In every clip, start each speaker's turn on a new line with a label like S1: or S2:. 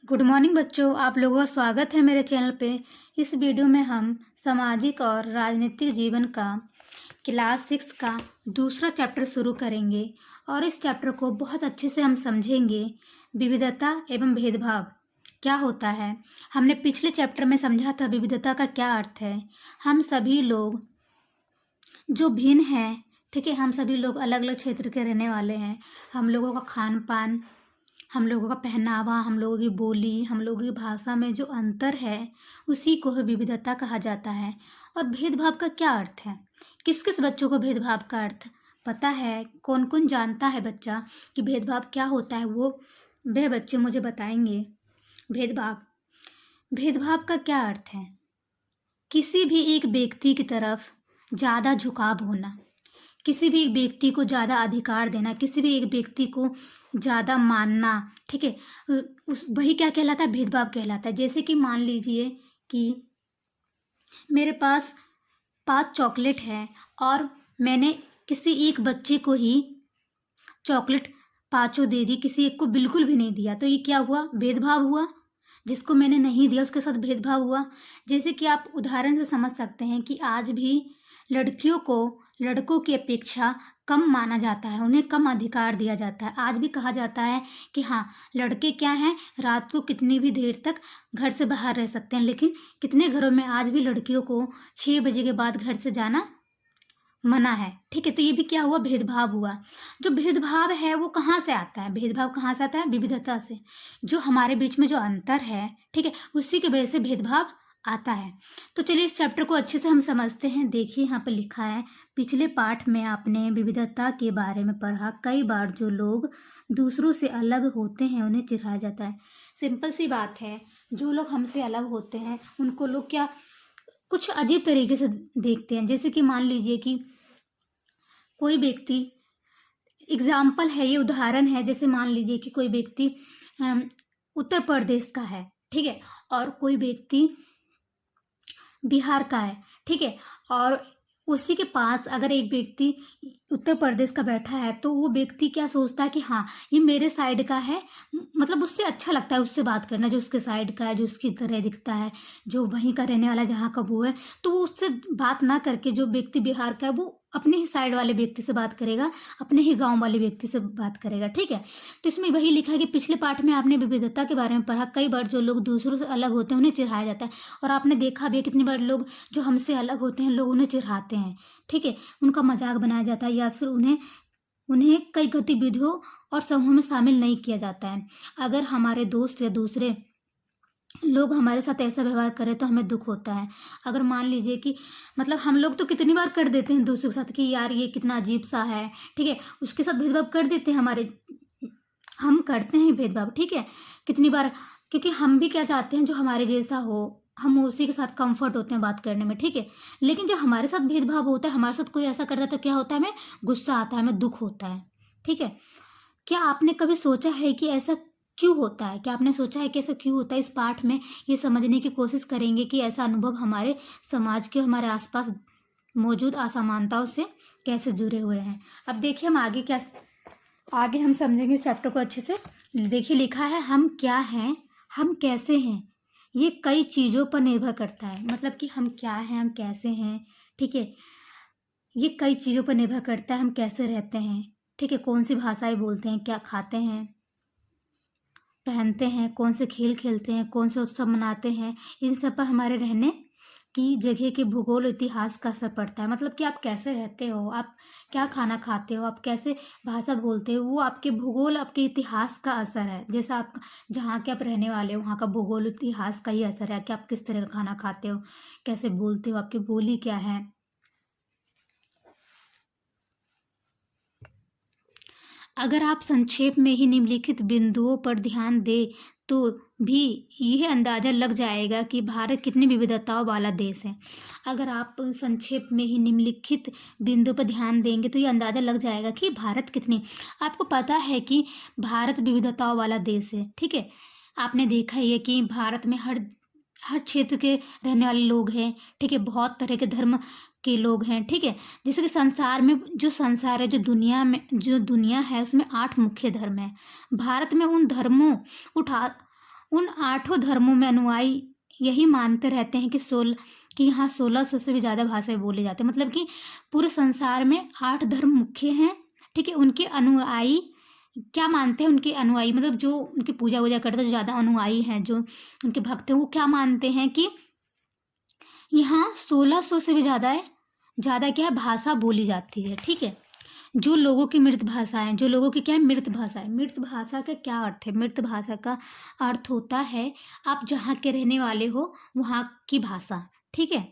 S1: Good morning बच्चों, आप लोगों का स्वागत है मेरे चैनल पे। इस वीडियो में हम सामाजिक और राजनीतिक जीवन का क्लास 6 का दूसरा चैप्टर शुरू करेंगे और इस चैप्टर को बहुत अच्छे से हम समझेंगे। विविधता एवं भेदभाव क्या होता है, हमने पिछले चैप्टर में समझा था विविधता का क्या अर्थ है। हम सभी लोग जो भिन्न हैं, ठीक है, हम सभी लोग अलग अलग क्षेत्र के रहने वाले हैं। हम लोगों का खान पान, हम लोगों का पहनावा, हम लोगों की बोली, हम लोगों की भाषा में जो अंतर है उसी को विविधता कहा जाता है। और भेदभाव का क्या अर्थ है, किस किस बच्चों को भेदभाव का अर्थ पता है, कौन कौन जानता है बच्चा कि भेदभाव क्या होता है, वो वे बच्चे मुझे बताएंगे। भेदभाव भेदभाव का क्या अर्थ है? किसी भी एक व्यक्ति की तरफ ज़्यादा झुकाव होना, किसी भी एक व्यक्ति को ज़्यादा अधिकार देना, किसी भी एक व्यक्ति को ज़्यादा मानना, ठीक है, उस वही क्या कहलाता है? भेदभाव कहलाता है। जैसे कि मान लीजिए कि मेरे पास 5 चॉकलेट है और मैंने किसी एक बच्चे को ही चॉकलेट पाँचों दे दी, किसी एक को बिल्कुल भी नहीं दिया, तो ये क्या हुआ? भेदभाव हुआ। जिसको मैंने नहीं दिया उसके साथ भेदभाव हुआ। जैसे कि आप उदाहरण से समझ सकते हैं कि आज भी लड़कियों को लड़कों की अपेक्षा कम माना जाता है, उन्हें कम अधिकार दिया जाता है। आज भी कहा जाता है कि हाँ, लड़के क्या हैं, रात को कितनी भी देर तक घर से बाहर रह सकते हैं, लेकिन कितने घरों में आज भी लड़कियों को 6 बजे के बाद घर से जाना मना है, ठीक है। तो ये भी क्या हुआ? भेदभाव हुआ। जो भेदभाव है वो कहाँ से आता है? भेदभाव कहाँ से आता है? विविधता से। जो हमारे बीच में जो अंतर है, ठीक है, उसी की वजह से भेदभाव आता है। तो चलिए इस चैप्टर को अच्छे से हम समझते हैं। देखिए यहाँ पर लिखा है, पिछले पाठ में आपने विविधता के बारे में पढ़ा। कई बार जो लोग दूसरों से अलग होते हैं उन्हें चिढ़ाया जाता है। सिंपल सी बात है, जो लोग हमसे अलग होते हैं उनको लोग क्या कुछ अजीब तरीके से देखते हैं। जैसे कि मान लीजिए कि कोई व्यक्ति, एग्जाम्पल है, ये उदाहरण है, जैसे मान लीजिए कि कोई व्यक्ति उत्तर प्रदेश का है, ठीक है, और कोई व्यक्ति बिहार का है, ठीक है, और उसी के पास अगर एक व्यक्ति उत्तर प्रदेश का बैठा है तो वो व्यक्ति क्या सोचता है कि हाँ, ये मेरे साइड का है, मतलब उससे अच्छा लगता है उससे बात करना, जो उसके साइड का है, जो उसकी तरह दिखता है, जो वहीं का रहने वाला जहाँ का वो है, तो वो उससे बात ना करके जो व्यक्ति बिहार का है वो अपने ही साइड वाले व्यक्ति से बात करेगा, अपने ही गांव वाले व्यक्ति से बात करेगा, ठीक है। तो इसमें वही लिखा है कि पिछले पाठ में आपने विविधता के बारे में पढ़ा। कई बार जो लोग दूसरों से अलग होते हैं उन्हें चिढ़ाया जाता है, और आपने देखा भी है कितनी बार लोग जो हमसे अलग होते हैं लोग उन्हें चिढ़ाते हैं, ठीक है, उनका मजाक बनाया जाता है, या फिर उन्हें उन्हें कई गतिविधियों और समूह में शामिल नहीं किया जाता है। अगर हमारे दोस्त या दूसरे लोग हमारे साथ ऐसा व्यवहार करें तो हमें दुख होता है। अगर मान लीजिए कि मतलब हम लोग तो कितनी बार कर देते हैं दूसरों के साथ कि यार ये कितना अजीब सा है, ठीक है, उसके साथ भेदभाव कर देते हैं, हम करते हैं भेदभाव, ठीक है, कितनी बार, क्योंकि हम भी क्या चाहते हैं, जो हमारे जैसा हो, हम उसी के साथ कंफर्ट होते हैं बात करने में, ठीक है। लेकिन जब हमारे साथ भेदभाव होता है, हमारे साथ कोई ऐसा करता है तो क्या होता है? हमें गुस्सा आता है, हमें दुख होता है, ठीक है। क्या आपने कभी सोचा है कि ऐसा क्यों होता है? क्या आपने सोचा है कि ऐसा क्यों होता है? इस पाठ में ये समझने की कोशिश करेंगे कि ऐसा अनुभव हमारे समाज के, हमारे आसपास मौजूद असमानताओं से कैसे जुड़े हुए हैं। अब देखिए हम आगे हम समझेंगे इस चैप्टर को अच्छे से। देखिए लिखा है, हम क्या हैं, हम कैसे हैं, ये कई चीज़ों पर निर्भर करता है। मतलब कि हम क्या हैं, हम कैसे हैं, ठीक है, ये कई चीज़ों पर निर्भर करता है। हम कैसे रहते हैं, ठीक है, कौन सी भाषाएं बोलते हैं, क्या खाते हैं, पहनते हैं, कौन से खेल खेलते हैं, कौन से उत्सव मनाते हैं, इन सब पर हमारे रहने की जगह के भूगोल, इतिहास का असर पड़ता है। मतलब कि आप कैसे रहते हो, आप क्या खाना खाते हो, आप कैसे भाषा बोलते हो, वो आपके भूगोल, आपके इतिहास का असर है। जैसा आप जहाँ के आप रहने वाले हो वहाँ का भूगोल, इतिहास का ही असर है कि आप किस तरह का खाना खाते हो, कैसे बोलते हो, आपकी बोली क्या है। अगर आप संक्षेप में ही निम्नलिखित बिंदुओं पर ध्यान दें तो भी यह अंदाज़ा लग जाएगा कि भारत कितनी विविधताओं वाला देश है। अगर आप संक्षेप में ही निम्नलिखित बिंदु पर ध्यान देंगे तो ये अंदाज़ा लग जाएगा कि भारत कितनी, आपको पता है कि भारत विविधताओं वाला देश है, ठीक है। आपने देखा ही है कि भारत में हर हर क्षेत्र के रहने वाले लोग हैं, ठीक है, बहुत तरह के धर्म के लोग हैं, ठीक है। जैसे कि संसार में, जो संसार है, जो दुनिया है उसमें 8 मुख्य धर्म है। भारत में उन धर्मों उठा उन 8 धर्मों में अनुयायी यही मानते रहते हैं कि यहाँ 1600 से भी ज़्यादा भाषाएं बोली जाती हैं। मतलब कि पूरे संसार में 8 धर्म मुख्य हैं, ठीक है। उनके अनुयायी क्या मानते हैं, उनके अनुयायी मतलब जो उनकी पूजा वूजा करते हैं, जो ज़्यादा अनुयायी हैं, जो उनके भक्त हैं, वो क्या मानते हैं कि यहाँ 1600 से भी ज़्यादा क्या है, भाषा बोली जाती है, ठीक है। जो लोगों की मृत भाषाएं, जो लोगों की क्या है, मृत भाषाएं। मृत भाषा का क्या अर्थ है? मृत भाषा का अर्थ होता है आप जहाँ के रहने वाले हो वहाँ की भाषा, ठीक है।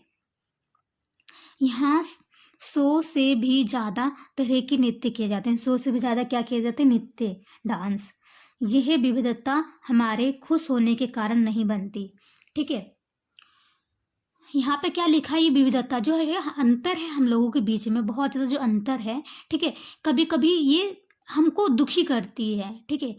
S1: यहाँ 100 से भी ज़्यादा तरह के नृत्य किए जाते हैं। 100 से भी ज़्यादा क्या किए जाते हैं? नृत्य, डांस। यह विविधता हमारे खुश होने के कारण नहीं बनती, ठीक है। यहाँ पे क्या लिखा है, ये विविधता जो है, अंतर है हम लोगों के बीच में, बहुत ज़्यादा जो अंतर है, ठीक है। कभी कभी ये हमको दुखी करती है, ठीक है।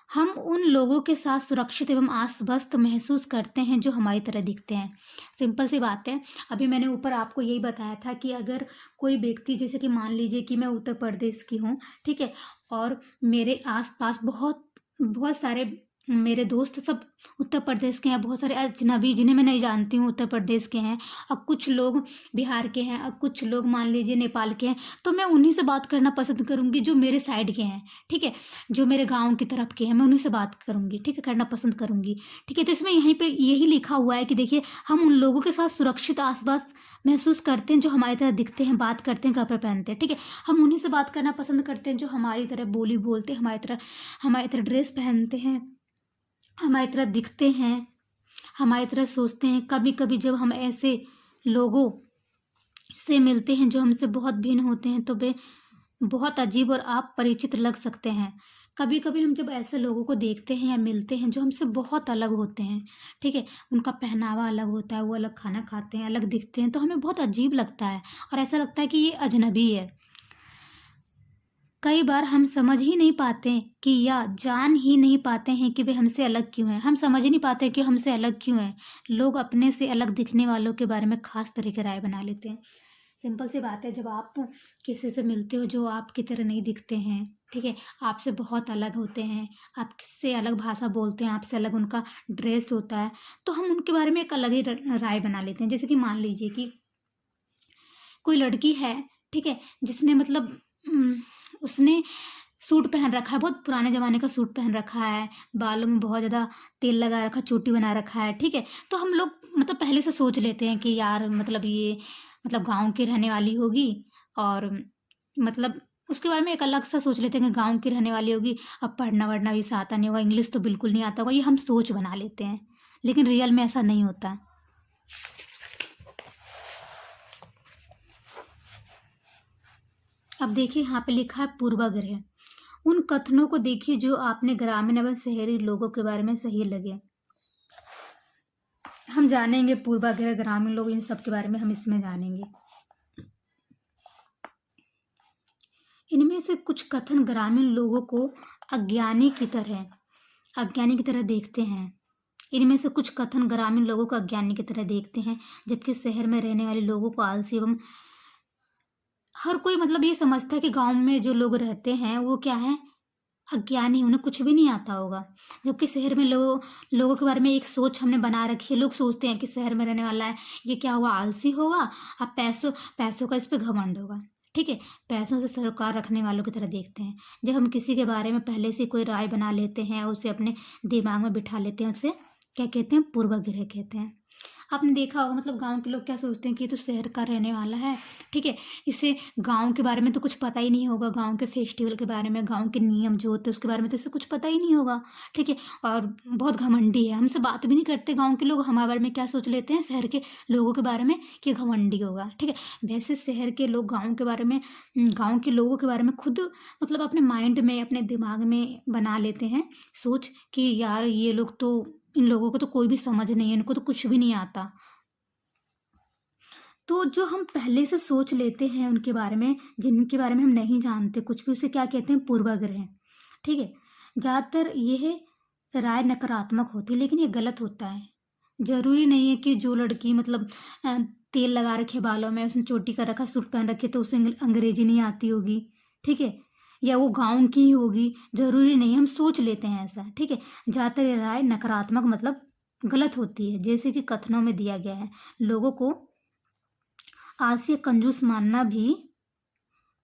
S1: हम उन लोगों के साथ सुरक्षित एवं आश्वस्त महसूस करते हैं जो हमारी तरह दिखते हैं। सिंपल सी बात है। अभी मैंने ऊपर आपको यही बताया था कि अगर कोई व्यक्ति, जैसे कि मान लीजिए कि मैं उत्तर प्रदेश की हूँ, ठीक है, और मेरे आसपास बहुत बहुत सारे मेरे दोस्त सब उत्तर प्रदेश के हैं, बहुत सारे अजनबी जिन्हें मैं नहीं जानती हूँ उत्तर प्रदेश के हैं, और कुछ लोग बिहार के हैं, और कुछ लोग मान लीजिए नेपाल के हैं, तो मैं उन्हीं से बात करना पसंद करूँगी जो मेरे साइड के हैं, ठीक है, जो मेरे गांव की तरफ के हैं, मैं उन्हीं से बात करूँगी, ठीक है, करना पसंद करूँगी, ठीक है। तो इसमें यहीं पे यही लिखा हुआ है कि देखिए, हम उन लोगों के साथ सुरक्षित आसपास महसूस करते हैं जो हमारी तरह दिखते हैं, बात करते हैं, कपड़े पहनते हैं, ठीक है। हम उन्हीं से बात करना पसंद करते हैं जो हमारी तरह बोली बोलते हैं, हमारी तरह ड्रेस पहनते हैं, हमारी तरह दिखते हैं, हमारी तरह सोचते हैं। कभी कभी जब हम ऐसे लोगों से मिलते हैं जो हमसे बहुत भिन्न होते हैं तो वे बहुत अजीब और अपरिचित लग सकते हैं। कभी कभी हम जब ऐसे लोगों को देखते हैं या मिलते हैं जो हमसे बहुत अलग होते हैं, ठीक है, उनका पहनावा अलग होता है, वो अलग खाना खाते हैं, अलग दिखते हैं, तो हमें बहुत अजीब लगता है और ऐसा लगता है कि ये अजनबी है। कई बार हम समझ ही नहीं पाते कि या जान ही नहीं पाते हैं कि वे हमसे अलग क्यों हैं। हम समझ ही नहीं पाते कि हमसे अलग क्यों हैं। लोग अपने से अलग दिखने वालों के बारे में खास तरह की राय बना लेते हैं। सिंपल सी बात है, जब आप किसी से मिलते हो जो आपकी तरह नहीं दिखते हैं, ठीक है, आपसे बहुत अलग होते हैं, आपसे अलग भाषा बोलते हैं, आपसे अलग उनका ड्रेस होता है, तो हम उनके बारे में एक अलग ही राय बना लेते हैं। जैसे कि मान लीजिए कि कोई लड़की है, ठीक है, जिसने मतलब उसने सूट पहन रखा है, बहुत पुराने ज़माने का सूट पहन रखा है, बालों में बहुत ज़्यादा तेल लगा रखा, चोटी बना रखा है, ठीक है, तो हम लोग मतलब पहले से सोच लेते हैं कि यार मतलब ये मतलब गांव की रहने वाली होगी, और मतलब उसके बारे में एक अलग सा सोच लेते हैं कि गांव की रहने वाली होगी, अब पढ़ना वढ़ना भी इसे आता नहीं होगा, इंग्लिश तो बिल्कुल नहीं आता होगा, ये हम सोच बना लेते हैं, लेकिन रियल में ऐसा नहीं होता। अब देखिए यहाँ पे लिखा है पूर्वाग्रह। उन कथनों को देखिए जो आपने ग्रामीण एवं शहरी लोगों के बारे में सही लगे। हम जानेंगे पूर्वाग्रह, ग्रामीण लोग, इन सब के बारे में हम इसमें जानेंगे। इनमें से कुछ कथन ग्रामीण लोगों को अज्ञानी की तरह देखते हैं। इनमें से कुछ कथन ग्रामीण लोगों को अज्ञानी की तरह देखते हैं, जबकि शहर में रहने वाले लोगों को आलसी एवं हर कोई मतलब ये समझता है कि गांव में जो लोग रहते हैं वो क्या है, अज्ञानी, उन्हें कुछ भी नहीं आता होगा। जबकि शहर में लोगों के बारे में एक सोच हमने बना रखी है। लोग सोचते हैं कि शहर में रहने वाला है ये क्या हुआ, आलसी होगा, अब पैसों का इस पे घमंड होगा, ठीक है, पैसों से सरोकार रखने वालों की तरह देखते हैं। जब हम किसी के बारे में पहले से कोई राय बना लेते हैं, उसे अपने दिमाग में बिठा लेते हैं, उसे क्या कहते हैं, पूर्वाग्रह कहते हैं। आपने देखा होगा मतलब गांव के लोग क्या सोचते हैं कि ये तो शहर का रहने वाला है, ठीक है, इसे गांव के बारे में तो कुछ पता ही नहीं होगा, गांव के फेस्टिवल के बारे में, गांव के नियम जो होते हैं उसके बारे में तो इसे कुछ पता ही नहीं होगा, ठीक है, और बहुत घमंडी है, हमसे बात भी नहीं करते गांव के लोग, हमारे बारे में क्या सोच लेते हैं शहर के लोगों के बारे में कि घमंडी होगा, ठीक है। वैसे शहर के लोग गाँव के बारे में, गाँव के लोगों के बारे में खुद मतलब अपने माइंड में, अपने दिमाग में बना लेते हैं सोच कि यार ये लोग तो, इन लोगों को तो कोई भी समझ नहीं है, इनको तो कुछ भी नहीं आता। तो जो हम पहले से सोच लेते हैं उनके बारे में, जिनके बारे में हम नहीं जानते कुछ भी, उसे क्या कहते हैं, पूर्वाग्रह, ठीक है। ज़्यादातर यह राय नकारात्मक होती है, लेकिन ये गलत होता है। जरूरी नहीं है कि जो लड़की मतलब तेल लगा रखे बालों में, उसने चोटी कर रखा, सूट पहन रखे, तो उसे अंग्रेजी नहीं आती होगी, ठीक है। या वो गांव की ही होगी, ज़रूरी नहीं, हम सोच लेते हैं ऐसा, ठीक है। ज़्यादातर ये राय नकारात्मक मतलब गलत होती है, जैसे कि कथनों में दिया गया है, लोगों को आलसी कंजूस मानना भी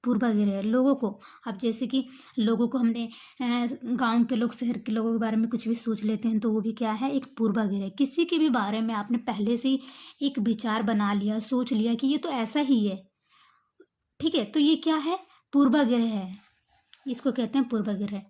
S1: पूर्वाग्रह है लोगों को। अब जैसे कि लोगों को हमने गांव के लोग शहर के लोगों के बारे में कुछ भी सोच लेते हैं, तो वो भी क्या है, एक पूर्वाग्रह है। किसी के भी बारे में आपने पहले से ही एक विचार बना लिया, सोच लिया कि ये तो ऐसा ही है, ठीक है, तो ये क्या है, पूर्वाग्रह है, इसको कहते हैं पूर्वाग्रह।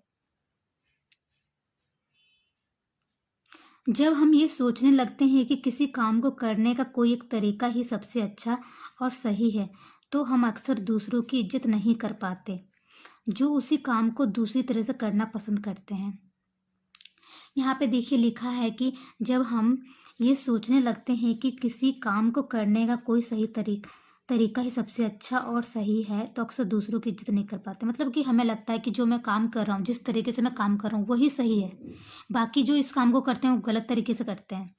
S1: जब हम ये सोचने लगते हैं कि किसी काम को करने का कोई एक तरीका ही सबसे अच्छा और सही है, तो हम अक्सर दूसरों की इज्जत नहीं कर पाते जो उसी काम को दूसरी तरह से करना पसंद करते हैं। यहाँ पे देखिए लिखा है कि जब हम ये सोचने लगते हैं कि किसी काम को करने का कोई सही तरीका ही सबसे अच्छा और सही है, तो अक्सर दूसरों की इज्जत नहीं कर पाते। मतलब कि हमें लगता है कि जो मैं काम कर रहा हूँ, जिस तरीके से मैं काम कर रहा हूँ वही सही है, बाकी जो इस काम को करते हैं वो गलत तरीके से करते हैं,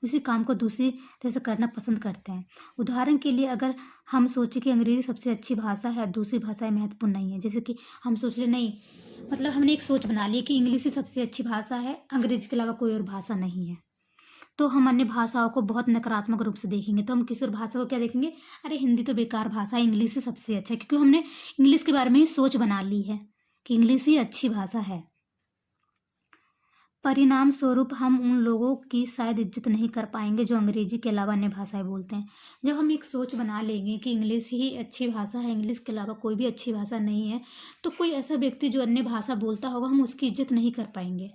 S1: उसी काम को दूसरी तरह से करना पसंद करते हैं। उदाहरण के लिए अगर हम सोचें कि अंग्रेज़ी सबसे अच्छी भाषा है, दूसरी भाषाएं महत्वपूर्ण नहीं है, जैसे कि हम सोच ले नहीं, मतलब हमने एक सोच बना ली कि इंग्लिश ही सबसे अच्छी भाषा है, अंग्रेजी के अलावा कोई और भाषा नहीं है, तो हम अन्य भाषाओं को बहुत नकारात्मक रूप से देखेंगे। तो हम किसी और भाषा को क्या देखेंगे, अरे हिंदी तो बेकार भाषा है, इंग्लिश ही सबसे अच्छा है, क्योंकि हमने इंग्लिश के बारे में ही सोच बना ली है कि इंग्लिश ही अच्छी भाषा है। परिणाम स्वरूप हम उन लोगों की शायद इज्जत नहीं कर पाएंगे जो अंग्रेजी के अलावा अन्य भाषाएं बोलते हैं। जब हम एक सोच बना लेंगे कि इंग्लिश ही अच्छी भाषा है, इंग्लिश के अलावा कोई भी अच्छी भाषा नहीं है, तो कोई ऐसा व्यक्ति जो अन्य भाषा बोलता होगा हम उसकी इज्जत नहीं कर पाएंगे।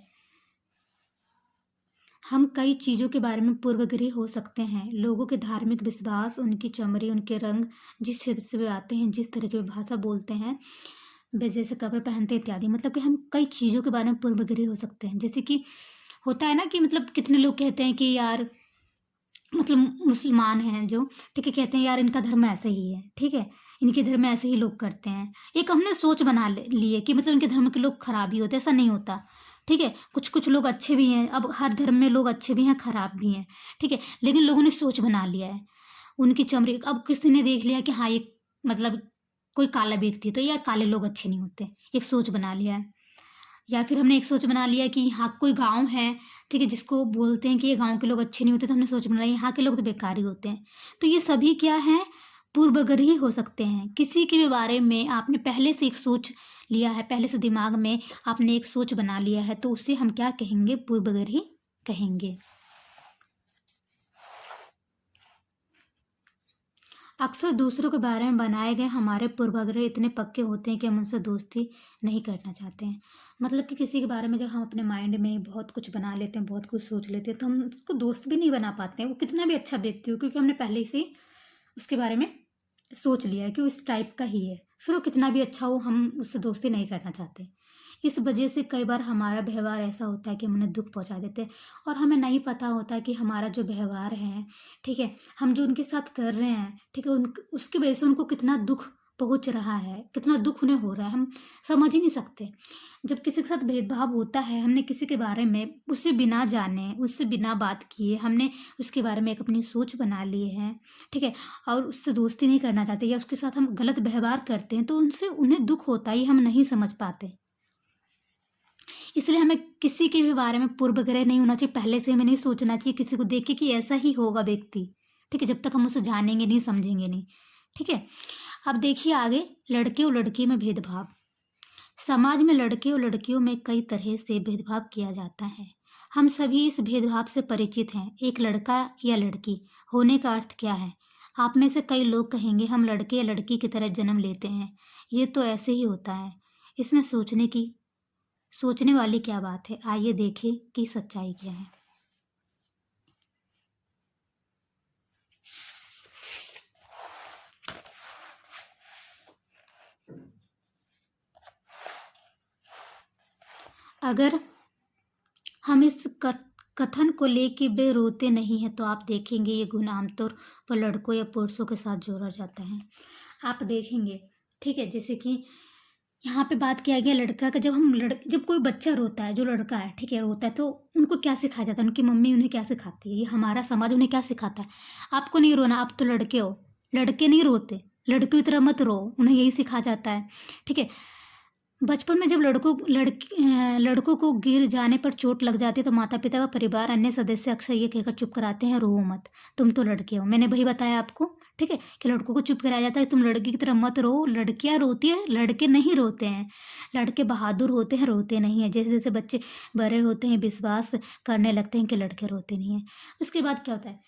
S1: हम कई चीज़ों के बारे में पूर्वाग्रही हो सकते हैं, लोगों के धार्मिक विश्वास, उनकी चमड़ी, उनके रंग, जिस क्षेत्र से वे आते हैं, जिस तरह की भाषा बोलते हैं, वे जैसे कपड़े पहनते इत्यादि। मतलब कि हम कई चीज़ों के बारे में पूर्वाग्रही हो सकते हैं। जैसे कि होता है ना कि मतलब कितने लोग कहते हैं कि यार मतलब मुसलमान हैं जो, ठीक है, कहते हैं यार इनका धर्म ऐसे ही है, ठीक है, इनके धर्म में ऐसे ही लोग करते हैं। एक हमने सोच बना लिए कि मतलब इनके धर्म के लोग खराब ही होते, ऐसा नहीं होता, ठीक है, कुछ कुछ लोग अच्छे भी हैं। अब हर धर्म में लोग अच्छे भी हैं, खराब भी हैं, ठीक है, लेकिन लोगों ने सोच बना लिया है उनकी चमड़ी। अब किसी ने देख लिया कि हाँ ये मतलब कोई काला व्यक्ति, तो यार काले लोग अच्छे नहीं होते, एक सोच बना लिया है। या फिर हमने एक सोच बना लिया कि यहाँ कोई गांव है, ठीक है, जिसको बोलते हैं कि ये गांव के लोग अच्छे नहीं होते, तो हमने सोच बना लिया यहाँ के लोग तो बेकार ही होते हैं। तो ये सभी क्या है, पूर्वाग्रही हो सकते हैं। किसी के भी बारे में आपने पहले से एक सोच लिया है, पहले से दिमाग में आपने एक सोच बना लिया है, तो उसे हम क्या कहेंगे, पूर्वाग्रही कहेंगे। अक्सर दूसरों के बारे में बनाए गए हमारे पूर्वाग्रह इतने पक्के होते हैं कि हम उनसे दोस्ती नहीं करना चाहते हैं। मतलब कि किसी के बारे में जब हम अपने माइंड में बहुत कुछ बना लेते हैं, बहुत कुछ सोच लेते हैं, तो हम उसको दोस्त भी नहीं बना पाते हैं, वो कितना भी अच्छा व्यक्ति हो, क्योंकि हमने पहले से ही उसके बारे में सोच लिया है कि वो इस टाइप का ही है। फिर वो कितना भी अच्छा हो, हम उससे दोस्ती नहीं करना चाहते। इस वजह से कई बार हमारा व्यवहार ऐसा होता है कि हम उन्हें दुख पहुंचा देते हैं, और हमें नहीं पता होता कि हमारा जो व्यवहार है, ठीक है, हम जो उनके साथ कर रहे हैं, ठीक है, उसकी वजह से उनको कितना दुख पहुंच रहा है, कितना दुख उन्हें हो रहा है, हम समझ ही नहीं सकते। जब किसी के साथ भेदभाव होता है, हमने किसी के बारे में उससे बिना जाने, उससे बिना बात किए हमने उसके बारे में एक अपनी सोच बना ली है, ठीक है, और उससे दोस्ती नहीं करना चाहते या उसके साथ हम गलत व्यवहार करते हैं, तो उनसे उन्हें दुख होता ही हम नहीं समझ पाते। इसलिए हमें किसी के भी बारे में पूर्वाग्रह नहीं होना चाहिए, पहले से हमें नहीं सोचना चाहिए किसी को देख के कि ऐसा ही होगा व्यक्ति, ठीक है, जब तक हम उसे जानेंगे नहीं, समझेंगे नहीं, ठीक है। अब देखिए आगे, लड़के और लड़की में भेदभाव। समाज में लड़के और लड़कियों में कई तरह से भेदभाव किया जाता है। हम सभी इस भेदभाव से परिचित हैं। एक लड़का या लड़की होने का अर्थ क्या है? आप में से कई लोग कहेंगे हम लड़के या लड़की की तरह जन्म लेते हैं, ये तो ऐसे ही होता है। इसमें सोचने वाली क्या बात है? आइए देखें कि सच्चाई क्या है। अगर हम इस कथन को लेके वे रोते नहीं हैं, तो आप देखेंगे ये गुण आमतौर पर लड़कों या पुरुषों के साथ जोड़ा जाता है। आप देखेंगे, ठीक है, जैसे कि यहाँ पे बात किया गया लड़का का। जब कोई बच्चा रोता है, जो लड़का है, ठीक है, रोता है, तो उनको क्या सिखाया जाता है, उनकी मम्मी उन्हें क्या सिखाती है, ये हमारा समाज उन्हें क्या सिखाता है, आपको नहीं रोना, आप तो लड़के हो, लड़के नहीं रोते, लड़कियों की तरह मत रो, उन्हें यही सिखाया जाता है, ठीक है। बचपन में जब लड़कों को गिर जाने पर चोट लग जाती है तो माता पिता व परिवार अन्य सदस्य अक्सर ये कहकर चुप कराते हैं, रो मत, तुम तो लड़के हो। मैंने वही बताया आपको, ठीक है, कि लड़कों को चुप कराया जाता है, तुम लड़की की तरह मत रो। लड़कियां रोती है, लड़के नहीं रोते हैं। लड़के बहादुर होते हैं, रोते नहीं है। जैसे जैसे बच्चे बड़े होते हैं विश्वास करने लगते हैं कि लड़के रोते नहीं हैं। उसके बाद क्या होता है,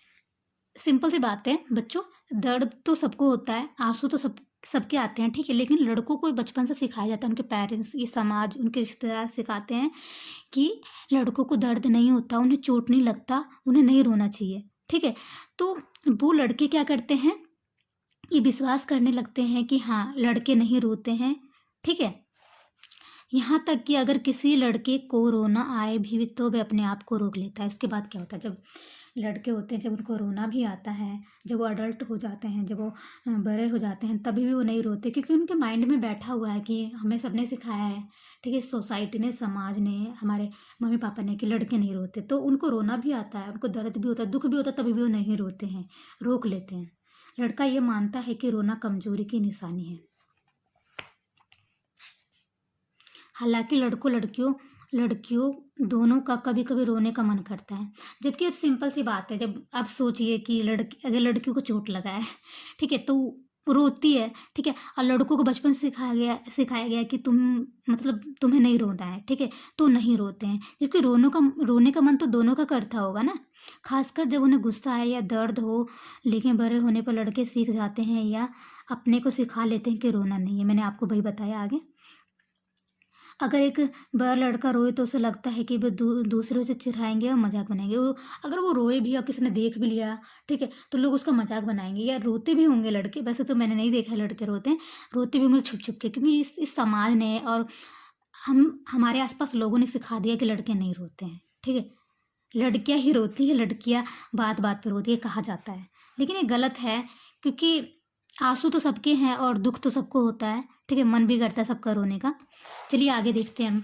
S1: सिंपल सी बात है बच्चों, दर्द तो सबको होता है, आंसू तो सबके आते हैं, ठीक है, लेकिन लड़कों को बचपन से सिखाया जाता है, उनके पेरेंट्स, ये समाज, उनके रिश्तेदार सिखाते हैं कि लड़कों को दर्द नहीं होता, उन्हें चोट नहीं लगता, उन्हें नहीं रोना चाहिए, ठीक है। तो वो लड़के क्या करते हैं, ये विश्वास करने लगते हैं कि हाँ लड़के नहीं रोते हैं, ठीक है। यहाँ तक कि अगर किसी लड़के को रोना आए भी तो वह अपने आप को रोक लेता है। उसके बाद क्या होता है, जब लड़के होते हैं, जब उनको रोना भी आता है, जब वो अडल्ट हो जाते हैं, जब वो बड़े हो जाते हैं, तभी भी वो नहीं रोते, क्योंकि उनके माइंड में बैठा हुआ है कि हमें सबने सिखाया है, ठीक है, सोसाइटी ने, समाज ने, हमारे मम्मी पापा ने, कि लड़के नहीं रोते। तो उनको रोना भी आता है, उनको दर्द भी होता है, दुख भी होता है, तभी भी वो नहीं रोते हैं, रोक लेते हैं। लड़का ये मानता है कि रोना कमजोरी की निशानी है। हालांकि लड़कियों दोनों का कभी कभी रोने का मन करता है। जबकि अब सिंपल सी बात है, जब आप सोचिए कि अगर लड़कियों को चोट लगा है, ठीक है, तो रोती है, ठीक है, और लड़कों को बचपन से सिखाया गया कि तुम्हें नहीं रोना है, ठीक है, तो नहीं रोते हैं। जबकि रोने का मन तो दोनों का करता होगा ना, खासकर जब उन्हें गुस्सा आए या दर्द हो। लेकिन बड़े होने पर लड़के सीख जाते हैं या अपने को सिखा लेते हैं कि रोना नहीं है। मैंने आपको वही बताया आगे। अगर एक बड़ा लड़का रोए तो उसे लगता है कि वे दूसरों से चिढ़ाएंगे और मजाक बनाएंगे। और अगर वो रोए भी और किसी ने देख भी लिया, ठीक है, तो लोग उसका मजाक बनाएंगे। या रोते भी होंगे लड़के, वैसे तो मैंने नहीं देखा लड़के रोते हैं, रोते भी होंगे छुप छुप के, क्योंकि इस समाज ने और हमारे आसपास लोगों ने सिखा दिया कि लड़के नहीं रोते हैं, ठीक है, लड़कियां ही रोती है, लड़कियां बात बात पर रोती है, कहा जाता है। लेकिन ये गलत है, क्योंकि आंसू तो सबके हैं और दुख तो सबको होता है, ठीक है, मन भी करता है सबका रोने का। चलिए आगे देखते हैं हम।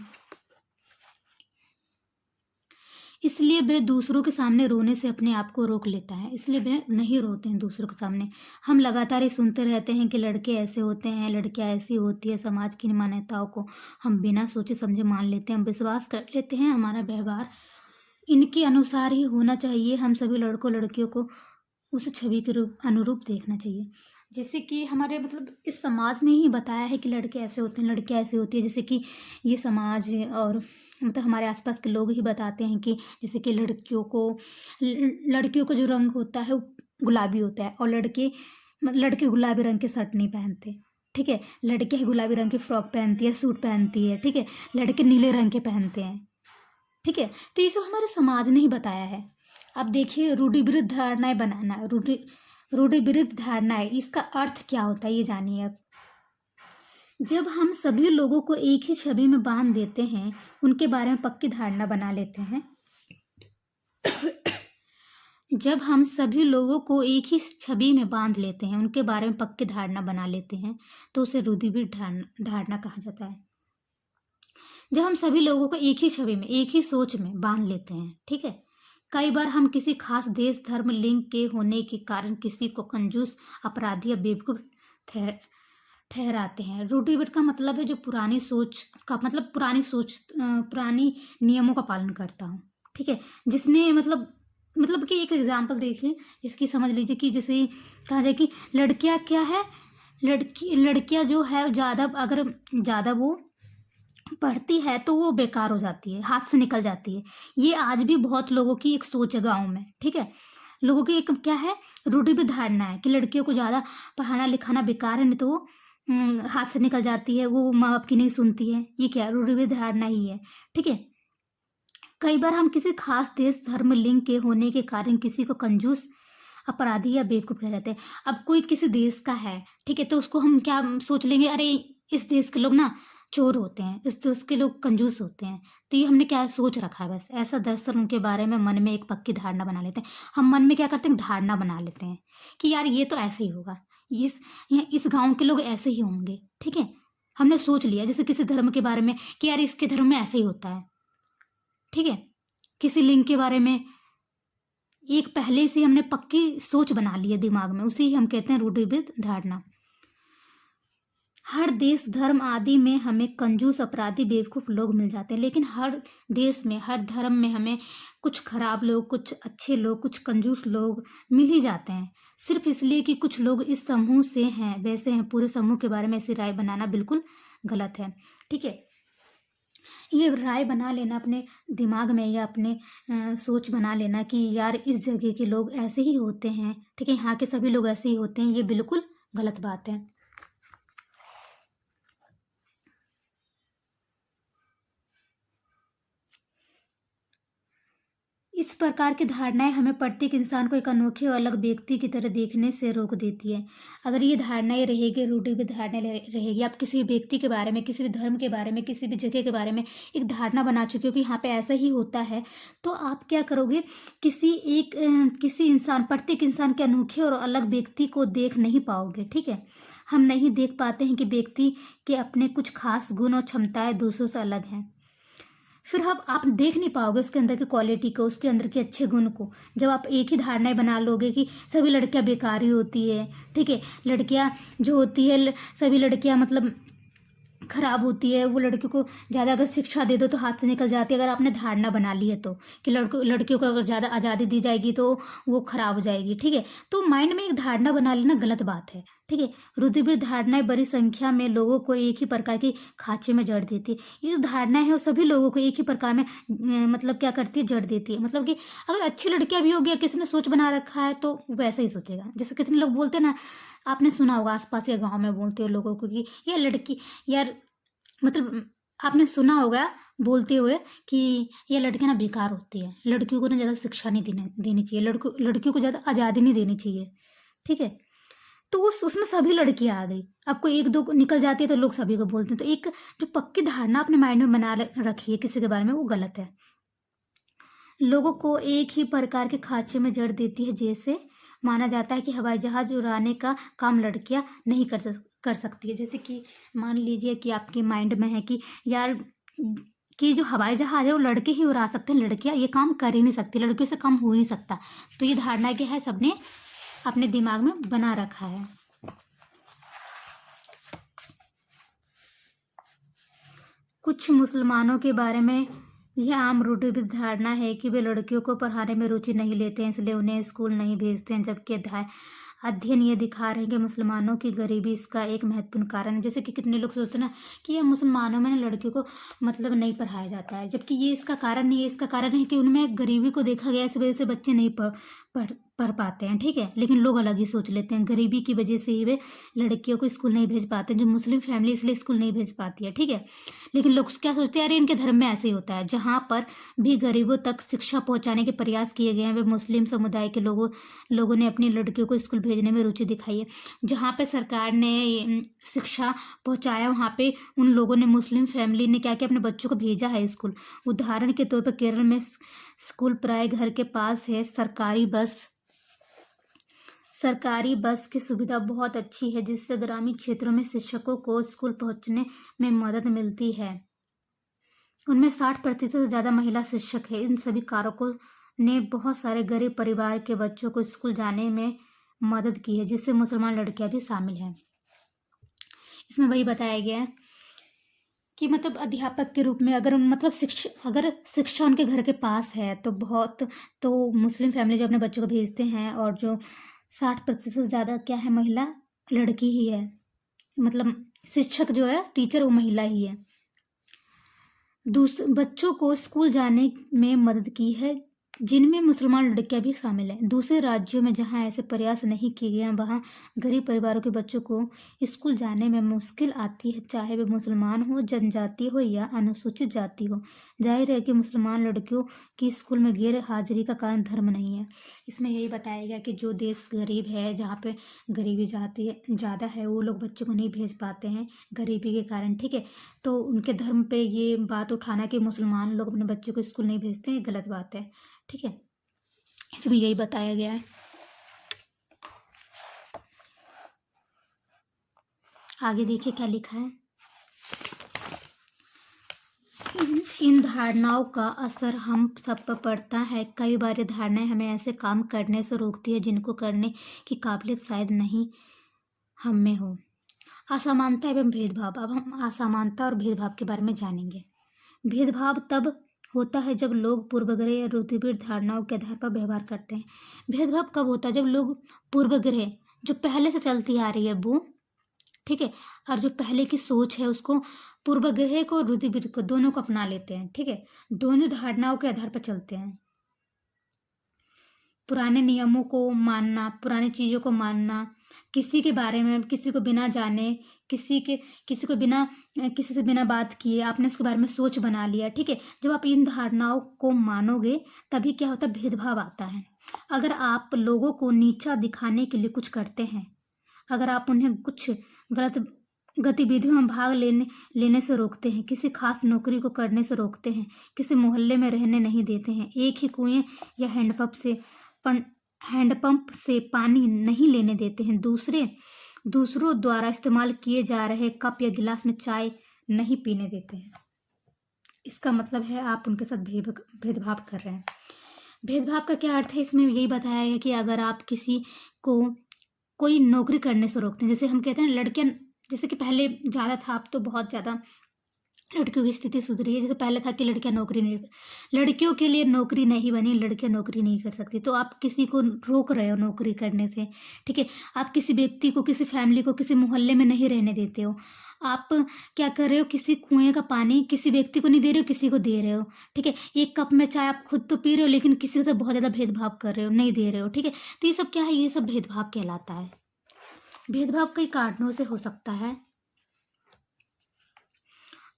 S1: इसलिए वह दूसरों के सामने रोने से अपने आप को रोक लेता है, इसलिए वह नहीं रोते हैं दूसरों के सामने। हम लगातार ये सुनते रहते हैं कि लड़के ऐसे होते हैं, लड़कियां ऐसी होती है, समाज की मान्यताओं को हम बिना सोचे समझे मान लेते हैं, हम विश्वास कर लेते हैं, हमारा व्यवहार इनके अनुसार ही होना चाहिए। हम सभी लड़कों लड़कियों को उस छवि के अनुरूप देखना चाहिए। जैसे कि हमारे इस समाज ने ही बताया है कि लड़के ऐसे होते हैं, लड़कियां ऐसी होती है। जैसे कि ये समाज और हमारे आसपास के लोग ही बताते हैं कि जैसे कि लड़कियों का जो रंग होता है वो गुलाबी होता है, और लड़के गुलाबी रंग के शर्ट नहीं पहनते, ठीक है, लड़कियां गुलाबी रंग की फ्रॉक पहनती है, सूट पहनती है, ठीक है, लड़के नीले रंग के पहनते हैं, ठीक है। तो ये सब हमारे समाज ने ही बताया है। अब देखिए, रूढ़िविरुद्ध धारणाएं बनाना, रूढ़िविरुद्ध धारणाएं, इसका अर्थ क्या होता है ये जानिए। अब जब हम सभी लोगों को एक ही छवि में बांध देते हैं, उनके बारे में पक्की धारणा बना लेते हैं जब हम सभी लोगों को एक ही छवि में बांध लेते हैं, उनके बारे में पक्की धारणा बना लेते हैं, तो उसे रूढ़िविरुद्ध धारणा कहा जाता है। जब हम सभी लोगों को एक ही छवि में, एक ही सोच में बांध लेते हैं, ठीक है। कई बार हम किसी खास देश, धर्म, लिंग के होने के कारण किसी को कंजूस, अपराधी या बेवकूफ ठहराते हैं। रूढ़िवाद का मतलब है जो पुरानी सोच, पुरानी नियमों का पालन करता हूँ, ठीक है, जिसने मतलब कि एक एग्जाम्पल देखिए, इसकी समझ लीजिए कि जैसे कहा जाए कि लड़कियां क्या है, लड़कियां जो है अगर ज़्यादा वो पढ़ती है तो वो बेकार हो जाती है, हाथ से निकल जाती है। ये आज भी बहुत लोगों की एक सोच है गाँव में, ठीक है, लोगों की एक क्या है, रूढ़िवादी धारणा है कि लड़कियों को ज़्यादा पढ़ाना लिखाना बेकार है, नहीं तो वो हाथ से निकल जाती है, वो माँ बाप की नहीं सुनती है। ये क्या रूढ़िवादी धारणा ही है, ठीक है। कई बार हम किसी खास देश, धर्म, लिंग के होने के कारण किसी को कंजूस, अपराधी या बेवकूफ़ कह रहते हैं। अब कोई किसी देश का है, ठीक है, तो उसको हम क्या सोच लेंगे, अरे इस देश के लोग ना चोर होते हैं, इस देश के लोग कंजूस होते हैं। तो ये हमने क्या सोच रखा है, बस ऐसा दरअसल उनके बारे में मन में एक पक्की धारणा बना लेते हैं। हम मन में क्या करते हैं, धारणा बना लेते हैं कि यार ये तो ऐसे ही होगा, इस गाँव के लोग ऐसे ही होंगे, ठीक है। हमने सोच लिया जैसे किसी धर्म के बारे में कि यार इसके धर्म में ऐसे ही होता है, ठीक है। किसी लिंग के बारे में एक पहले से हमने पक्की सोच बना ली है दिमाग में, उसे ही हम कहते हैं रूढ़िवादी धारणा। हर देश धर्म आदि में हमें कंजूस अपराधी बेवकूफ़ लोग मिल जाते हैं, लेकिन हर देश में हर धर्म में हमें कुछ खराब लोग, कुछ अच्छे लोग, कुछ कंजूस लोग मिल ही जाते हैं। सिर्फ इसलिए कि कुछ लोग इस समूह से हैं, वैसे हैं। पूरे समूह के बारे में ऐसी राय बनाना बिल्कुल गलत है। ठीक है, ये राय बना लेना अपने दिमाग में या अपने सोच बना लेना कि यार इस जगह के लोग ऐसे ही होते हैं, ठीक है, यहाँ के सभी लोग ऐसे ही होते हैं, ये बिल्कुल गलत बात है। इस प्रकार की धारणाएं हमें प्रत्येक इंसान को एक अनोखे और अलग व्यक्ति की तरह देखने से रोक देती है। अगर ये धारणाएं रहेगी, रूढ़िगत धारणाएं रहेगी, आप किसी भी व्यक्ति के बारे में, किसी भी धर्म के बारे में, किसी भी जगह के बारे में एक धारणा बना चुके हो कि यहाँ पे ऐसा ही होता है, तो आप क्या करोगे, किसी इंसान, प्रत्येक इंसान के अनोखे और अलग व्यक्ति को देख नहीं पाओगे। ठीक है, हम नहीं देख पाते हैं कि व्यक्ति के अपने कुछ खास गुण और क्षमताएं दूसरों से अलग हैं। फिर आप देख नहीं पाओगे उसके अंदर की क्वालिटी को, उसके अंदर के अच्छे गुण को। जब आप एक ही धारणाएं बना लोगे कि सभी लड़कियां बेकार ही होती है, ठीक है, लड़कियां जो होती है, सभी लड़कियां मतलब खराब होती है, वो लड़कियों को ज़्यादा अगर शिक्षा दे दो तो हाथ से निकल जाती है, अगर आपने धारणा बना ली है तो कि लड़कियों को अगर ज़्यादा आज़ादी दी जाएगी तो वो खराब हो जाएगी। ठीक है, तो माइंड में एक धारणा बना लेना गलत बात है। ठीक है, रूढ़िबद्ध धारणाएं बड़ी संख्या में लोगों को एक ही प्रकार की खांचे में जड़ देती है। ये जो धारणा है वो सभी लोगों को एक ही प्रकार में मतलब क्या करती है, जड़ देती है। मतलब कि अगर अच्छी लड़कियां भी होगी, किसी ने सोच बना रखा है तो वैसा ही सोचेगा। जैसे कितने लोग बोलते हैं ना, आपने सुना होगा आसपास या गाँव में बोलते हो लोगों को कि ये लड़की यार, मतलब आपने सुना होगा बोलते हुए कि ये लड़कियां ना बेकार होती है, लड़कियों को ना ज़्यादा शिक्षा नहीं देनी चाहिए, लड़कियों को ज़्यादा आज़ादी नहीं देनी चाहिए। ठीक है, तो उसमें सभी लड़कियां आ गई, आपको एक दो निकल जाती है तो लोग सभी को बोलते हैं। तो एक जो पक्की धारणा अपने माइंड में बना रखी है किसी के बारे में, वो गलत है। लोगों को एक ही प्रकार के खांचे में जड़ देती है। जैसे माना जाता है कि हवाई जहाज उड़ाने का काम लड़कियां नहीं कर सकती है। जैसे कि मान लीजिए कि आपके माइंड में है कि यार कि जो हवाई जहाज है वो लड़के ही उड़ा सकते हैं, लड़कियां ये काम कर ही नहीं सकती, लड़कियों से काम हो ही नहीं सकता। तो ये धारणा क्या है, सबने अपने दिमाग में बना रखा है। कुछ मुसलमानों के बारे में यह आम रूढ़िबद्ध धारणा है कि वे लड़कियों को पढ़ाने में रुचि नहीं लेते हैं, इसलिए उन्हें स्कूल नहीं भेजते हैं। जबकि अध्ययन ये दिखा रहे हैं कि मुसलमानों की गरीबी इसका एक महत्वपूर्ण कारण है। जैसे कि कितने लोग सोचते हैं ना कि ये मुसलमानों में लड़कियों को मतलब नहीं पढ़ाया जाता है, जबकि ये इसका कारण नहीं है। इसका कारण है कि उनमें गरीबी को देखा गया, इस वजह से बच्चे नहीं पढ़ पाते हैं। ठीक है, लेकिन लोग अलग ही सोच लेते हैं, गरीबी की वजह से ही वे लड़कियों को स्कूल नहीं भेज पाते, जो मुस्लिम फैमिली इसलिए स्कूल नहीं भेज पाती है। ठीक है, लेकिन लोग क्या सोचते हैं, अरे इनके धर्म में ऐसे ही होता है। जहाँ पर भी गरीबों तक शिक्षा पहुँचाने के प्रयास किए गए हैं, वे मुस्लिम समुदाय के लोगों ने अपनी लड़कियों को स्कूल भेजने में रुचि दिखाई है। जहाँ पे सरकार ने शिक्षा पहुँचाया, वहाँ पे उन लोगों ने, मुस्लिम फैमिली ने क्या किया, अपने बच्चों को भेजा है स्कूल। उदाहरण के तौर पर केरल में स्कूल प्राय घर के पास है। सरकारी बस की सुविधा बहुत अच्छी है, जिससे ग्रामीण क्षेत्रों में शिक्षकों को स्कूल पहुंचने में मदद मिलती है। उनमें 60% से ज़्यादा महिला शिक्षक है। इन सभी कारकों ने बहुत सारे गरीब परिवार के बच्चों को स्कूल जाने में मदद की है, जिससे मुसलमान लड़कियां भी शामिल हैं। इसमें वही बताया गया है कि मतलब अध्यापक के रूप में अगर मतलब अगर शिक्षा उनके घर के पास है तो मुस्लिम फैमिली जो अपने बच्चों को भेजते हैं, और जो 60% से ज़्यादा क्या है, महिला लड़की ही है। मतलब शिक्षक जो है, टीचर, वो महिला ही है। बच्चों को स्कूल जाने में मदद की है, जिनमें मुसलमान लड़कियां भी शामिल हैं। दूसरे राज्यों में जहां ऐसे प्रयास नहीं किए गए हैं, वहां गरीब परिवारों के बच्चों को स्कूल जाने में मुश्किल आती है, चाहे वे मुसलमान हो, जनजाति हो या अनुसूचित जाति हो। जाहिर है कि मुसलमान लड़कियों की स्कूल में गैर हाजिरी का कारण धर्म नहीं है। इसमें यही बताया गया कि जो देश गरीब है, जहाँ पे गरीबी ज़्यादा है, वो लोग बच्चों को नहीं भेज पाते हैं गरीबी के कारण। ठीक है, तो उनके धर्म पे ये बात उठाना कि मुसलमान लोग अपने बच्चों को स्कूल नहीं भेजते हैं, गलत बात है। ठीक है, इसमें यही बताया गया है। आगे देखिए क्या लिखा है। इन धारणाओं का असर हम सब पर पड़ता है। कई बार ये धारणाएं हमें ऐसे काम करने से रोकती है जिनको करने की काबिलियत शायद नहीं हम में हो। असमानता एवं भेदभाव। अब हम असमानता और भेदभाव के बारे में जानेंगे। भेदभाव तब होता है जब लोग पूर्वाग्रह या रूढ़िबद्ध धारणाओं के आधार पर व्यवहार करते हैं। भेदभाव कब होता है? जब लोग पूर्वाग्रह जो पहले से चलती आ रही है वो, ठीक है, और जो पहले की सोच है उसको, पूर्वाग्रह को रूढ़िबद्ध को, दोनों को अपना लेते हैं, ठीक है, दोनों धारणाओं के आधार पर चलते हैं। पुराने नियमों को मानना, पुरानी चीज़ों को मानना, किसी के बारे में किसी को बिना जाने, किसी को बिना किसी से बिना बात किए आपने उसके बारे में सोच बना लिया, ठीक है। जब आप इन धारणाओं को मानोगे तभी क्या होता है? भेदभाव आता है। अगर आप लोगों को नीचा दिखाने के लिए कुछ करते हैं, अगर आप उन्हें कुछ गलत गतिविधियों में भाग लेने से रोकते हैं, किसी खास नौकरी को करने से रोकते हैं, किसी मोहल्ले में रहने नहीं देते हैं, एक ही कुएं या हैंडपंप से पानी नहीं लेने देते हैं, दूसरों द्वारा इस्तेमाल किए जा रहे कप या गिलास में चाय नहीं पीने देते हैं, इसका मतलब है आप उनके साथ भेदभाव कर रहे हैं। भेदभाव का क्या अर्थ है? इसमें यही बताया है कि अगर आप किसी को कोई नौकरी करने से रोकते हैं, जैसे हम कहते हैं लड़कियां, जैसे कि पहले ज़्यादा था, अब तो बहुत ज़्यादा लड़कियों की स्थिति सुधरी है। जैसे पहले था कि लड़कियां नौकरी नहीं, लड़कियों के लिए नौकरी नहीं बनी, लड़कियां नौकरी नहीं कर सकती, तो आप किसी को रोक रहे हो नौकरी करने से, ठीक है। आप किसी व्यक्ति को, किसी फैमिली को, किसी मोहल्ले में नहीं रहने देते हो। आप क्या कर रहे हो? किसी कुएं का पानी किसी व्यक्ति को नहीं दे रहे हो, किसी को दे रहे हो, ठीक है। एक कप में चाय आप खुद तो पी रहे हो, लेकिन किसी से बहुत ज़्यादा भेदभाव कर रहे हो, नहीं दे रहे हो, ठीक है। तो ये सब क्या है? ये सब भेदभाव कहलाता है। भेदभाव कई कारणों से हो सकता है।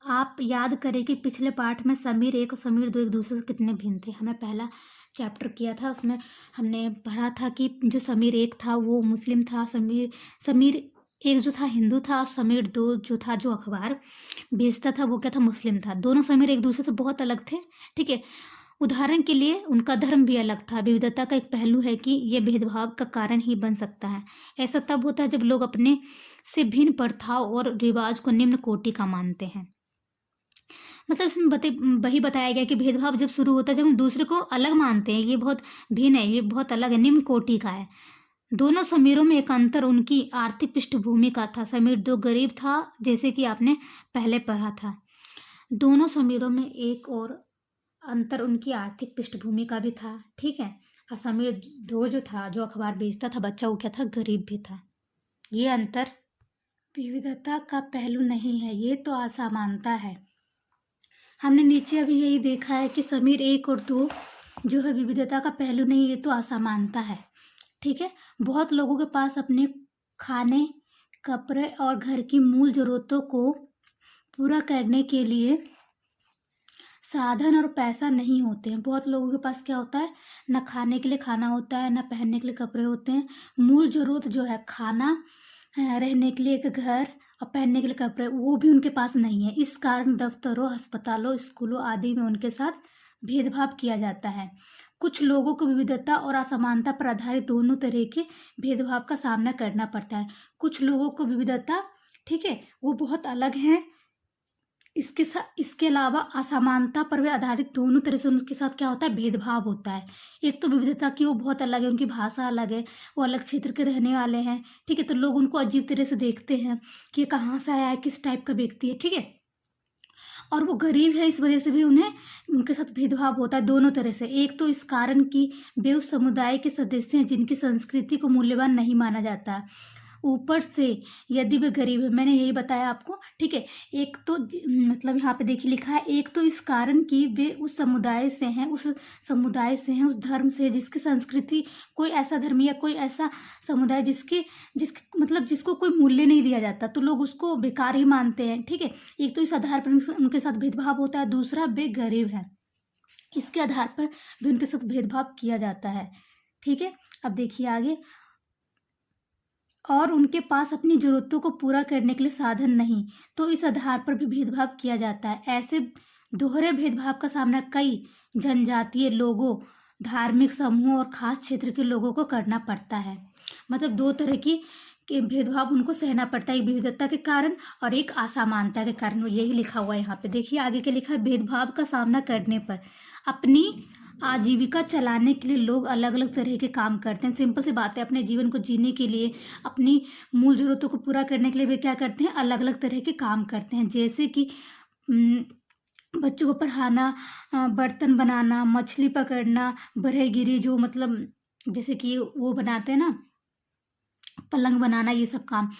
S1: आप याद करें कि पिछले पाठ में समीर 1 और समीर 2 एक दूसरे से कितने भिन्न थे। हमें पहला चैप्टर किया था, उसमें हमने पढ़ा था कि जो समीर 1 था वो मुस्लिम था, समीर 1 जो था हिंदू था, और समीर 2 जो था, जो अखबार बेचता था, वो क्या था? मुस्लिम था। दोनों समीर एक दूसरे से बहुत अलग थे, ठीक है। उदाहरण के लिए उनका धर्म भी अलग था। विविधता का एक पहलू है कि यह भेदभाव का कारण ही बन सकता है। ऐसा तब होता है जब लोग अपने से भिन्न प्रथाओं और रिवाज को निम्न कोटि का मानते हैं। मतलब इसमें वही बताया गया कि भेदभाव जब शुरू होता है जब हम दूसरे को अलग मानते हैं, ये बहुत भिन्न है, ये बहुत अलग है, निम्न कोटि का है। दोनों समीरों में एक अंतर उनकी आर्थिक पृष्ठभूमि का था। समीर 2 गरीब था, जैसे कि आपने पहले पढ़ा था। दोनों समीरों में एक और अंतर उनकी आर्थिक पृष्ठभूमि का भी था, ठीक है। और समीर 2 जो था, जो अखबार बेचता था बच्चा, वो क्या था? गरीब भी था। ये अंतर विविधता का पहलू नहीं है, ये तो असमानता है। हमने नीचे अभी यही देखा है कि समीर 1 और 2 जो है विविधता का पहलू नहीं, ये तो असमानता है, ठीक है। बहुत लोगों के पास अपने खाने, कपड़े और घर की मूल ज़रूरतों को पूरा करने के लिए साधन और पैसा नहीं होते हैं। बहुत लोगों के पास क्या होता है? ना खाने के लिए खाना होता है, ना पहनने के लिए कपड़े होते हैं। मूल ज़रूरत जो है खाना, रहने के लिए एक घर और पहनने के लिए कपड़े, वो भी उनके पास नहीं है। इस कारण दफ्तरों, अस्पतालों, स्कूलों आदि में उनके साथ भेदभाव किया जाता है। कुछ लोगों को विविधता और असमानता पर आधारित दोनों तरह के भेदभाव का सामना करना पड़ता है। कुछ लोगों को विविधता, ठीक है, वो बहुत अलग हैं, इसके अलावा असमानता पर भी आधारित दोनों तरह से उनके साथ क्या होता है? भेदभाव होता है। एक तो विविधता की वो बहुत अलग है, उनकी भाषा अलग है, वो अलग क्षेत्र के रहने वाले हैं, ठीक है, तो लोग उनको अजीब तरह से देखते हैं कि ये कहाँ से आया है, किस टाइप का व्यक्ति है, ठीक है। और वो गरीब है, इस वजह से भी उन्हें उनके साथ भेदभाव होता है दोनों तरह से। एक तो इस कारण कि वे उस समुदाय के सदस्य हैं जिनकी संस्कृति को मूल्यवान नहीं माना जाता, ऊपर से यदि वे गरीब है, मैंने यही बताया आपको, ठीक है। एक तो मतलब यहाँ पे देखिए लिखा है, एक तो इस कारण कि वे उस समुदाय से हैं, उस धर्म से जिसकी संस्कृति, कोई ऐसा धर्म या कोई ऐसा समुदाय जिसके मतलब जिसको कोई मूल्य नहीं दिया जाता, तो लोग उसको बेकार ही मानते हैं, ठीक है। एक तो इस आधार पर उनके साथ भेदभाव होता है, दूसरा वे गरीब हैं, इसके आधार पर भी उनके साथ भेदभाव किया जाता है, ठीक है। अब देखिए आगे, और उनके पास अपनी ज़रूरतों को पूरा करने के लिए साधन नहीं, तो इस आधार पर भी भेदभाव किया जाता है। ऐसे दोहरे भेदभाव का सामना कई जनजातीय लोगों, धार्मिक समूहों और खास क्षेत्र के लोगों को करना पड़ता है। मतलब दो तरह की के भेदभाव उनको सहना पड़ता है, एक विविधता के कारण और एक असमानता के कारण। यही लिखा हुआ है यहाँ पे, देखिए आगे के लिखा है, भेदभाव का सामना करने पर अपनी आजीविका चलाने के लिए लोग अलग अलग तरह के काम करते हैं। सिंपल सी बात है, अपने जीवन को जीने के लिए, अपनी मूल ज़रूरतों को पूरा करने के लिए वे क्या करते हैं, अलग अलग तरह के काम करते हैं। जैसे कि बच्चों को पढ़ाना, बर्तन बनाना, मछली पकड़ना, बरहगिरी जो मतलब जैसे कि वो बनाते हैं ना, पलंग बनाना, ये सब काम,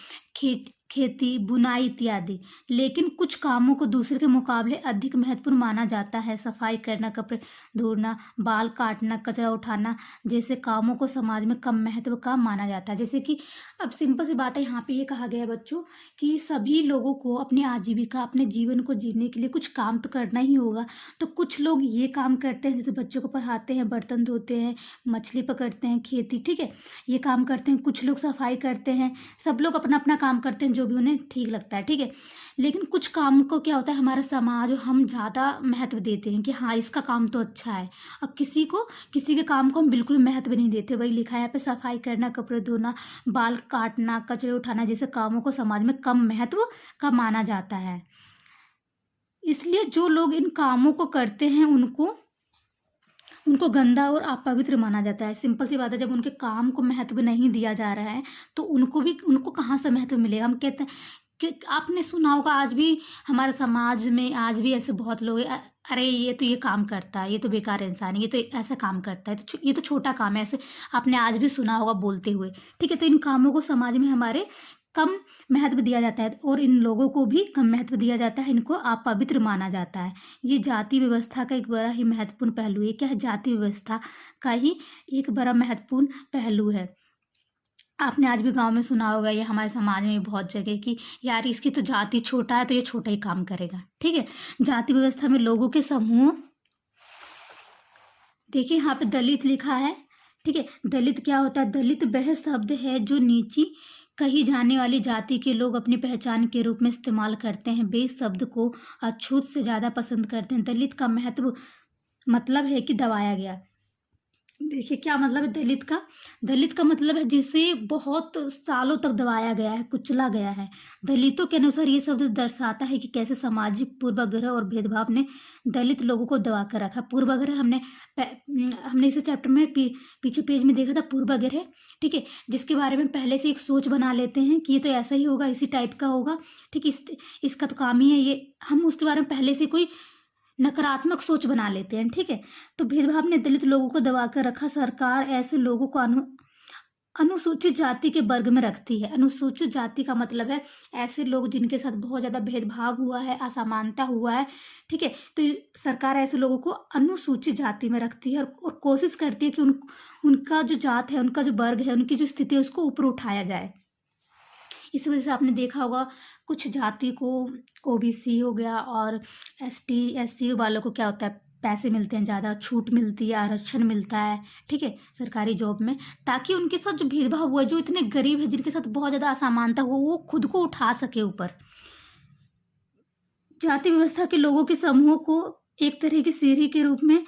S1: खेती, बुनाई इत्यादि। लेकिन कुछ कामों को दूसरे के मुकाबले अधिक महत्वपूर्ण माना जाता है। सफाई करना, कपड़े धोना, बाल काटना, कचरा उठाना जैसे कामों को समाज में कम महत्व का माना जाता है। जैसे कि अब सिंपल सी बात है, यहाँ पे ये कहा गया है बच्चों कि सभी लोगों को अपनी आजीविका, अपने जीवन को जीने के लिए कुछ काम तो करना ही होगा। तो कुछ लोग ये काम करते हैं, जैसे बच्चों को पढ़ाते हैं, बर्तन धोते हैं, मछली पकड़ते हैं, खेती, ठीक है, ये काम करते हैं। कुछ लोग सफाई करते हैं। सब लोग अपना अपना काम करते हैं जो भी उन्हें ठीक लगता है, ठीक है। लेकिन कुछ काम को क्या होता है, हमारा समाज, हम ज़्यादा महत्व देते हैं कि हाँ इसका काम तो अच्छा है, और किसी के काम को हम बिल्कुल महत्व नहीं देते। वही लिखा है यहाँ पे, सफाई करना, कपड़े धोना, बाल काटना, कचरे उठाना जैसे कामों को समाज में कम महत्व का माना जाता है। इसलिए जो लोग इन कामों को करते हैं उनको गंदा और अपवित्र माना जाता है। सिंपल सी बात है, जब उनके काम को महत्व नहीं दिया जा रहा है तो उनको कहाँ से महत्व मिलेगा। हम कहते हैं कि आपने सुना होगा, आज भी हमारे समाज में आज भी ऐसे बहुत लोग हैं, अरे ये तो ये काम करता है, ये तो बेकार इंसान है, ये तो ऐसा काम करता है, तो ये तो छोटा काम है, ऐसे आपने आज भी सुना होगा बोलते हुए, ठीक है। तो इन कामों को समाज में हमारे कम महत्व दिया जाता है और इन लोगों को भी कम महत्व दिया जाता है, इनको अपवित्र माना जाता है। ये जाति व्यवस्था का एक बड़ा ही महत्वपूर्ण पहलू है। क्या है, जाति व्यवस्था का ही एक बड़ा महत्वपूर्ण पहलू है। आपने आज भी गांव में सुना होगा, ये हमारे समाज में बहुत जगह कि यार इसकी तो जाति छोटा है तो ये छोटा ही काम करेगा, ठीक है। जाति व्यवस्था में लोगों के समूह, देखिए यहाँ पे दलित लिखा है, ठीक है। दलित क्या होता है, दलित वह शब्द है जो नीची कही जाने वाली जाति के लोग अपनी पहचान के रूप में इस्तेमाल करते हैं। वे इस शब्द को अछूत से ज़्यादा पसंद करते हैं। दलित का महत्व मतलब है कि दबाया गया। देखिए क्या मतलब है दलित का मतलब है जिसे बहुत सालों तक दबाया गया है, कुचला गया है। दलितों के अनुसार ये शब्द दर्शाता है कि कैसे सामाजिक पूर्वाग्रह और भेदभाव ने दलित लोगों को दबा कर रखा। पूर्वाग्रह हमने इस चैप्टर में पीछे पेज में देखा था, पूर्वाग्रह, ठीक है, जिसके बारे में पहले से एक सोच बना लेते हैं कि ये तो ऐसा ही होगा, इसी टाइप का होगा, ठीक है, इसका तो काम ही है ये, हम उसके बारे में पहले से कोई नकारात्मक सोच बना लेते हैं, ठीक है। तो भेदभाव ने दलित लोगों को दबा कर रखा। सरकार ऐसे लोगों को अनुसूचित जाति के वर्ग में रखती है। अनुसूचित जाति का मतलब है ऐसे लोग जिनके साथ बहुत ज़्यादा भेदभाव हुआ है, असमानता हुआ है, ठीक है। तो सरकार ऐसे लोगों को अनुसूचित जाति में रखती है और कोशिश करती है कि उनका जो जात है, उनका जो वर्ग है, उनकी जो स्थिति है उसको ऊपर उठाया जाए। इस वजह से आपने देखा होगा कुछ जाति को ओबीसी हो गया और एसटी एससी वालों को क्या होता है, पैसे मिलते हैं, ज़्यादा छूट मिलती है, आरक्षण मिलता है, ठीक है, सरकारी जॉब में, ताकि उनके साथ जो भेदभाव हुआ है, जो इतने गरीब है, जिनके साथ बहुत ज़्यादा असमानता हुआ, वो खुद को उठा सके ऊपर। जाति व्यवस्था के लोगों के समूह को एक तरह की सीढ़ी के रूप में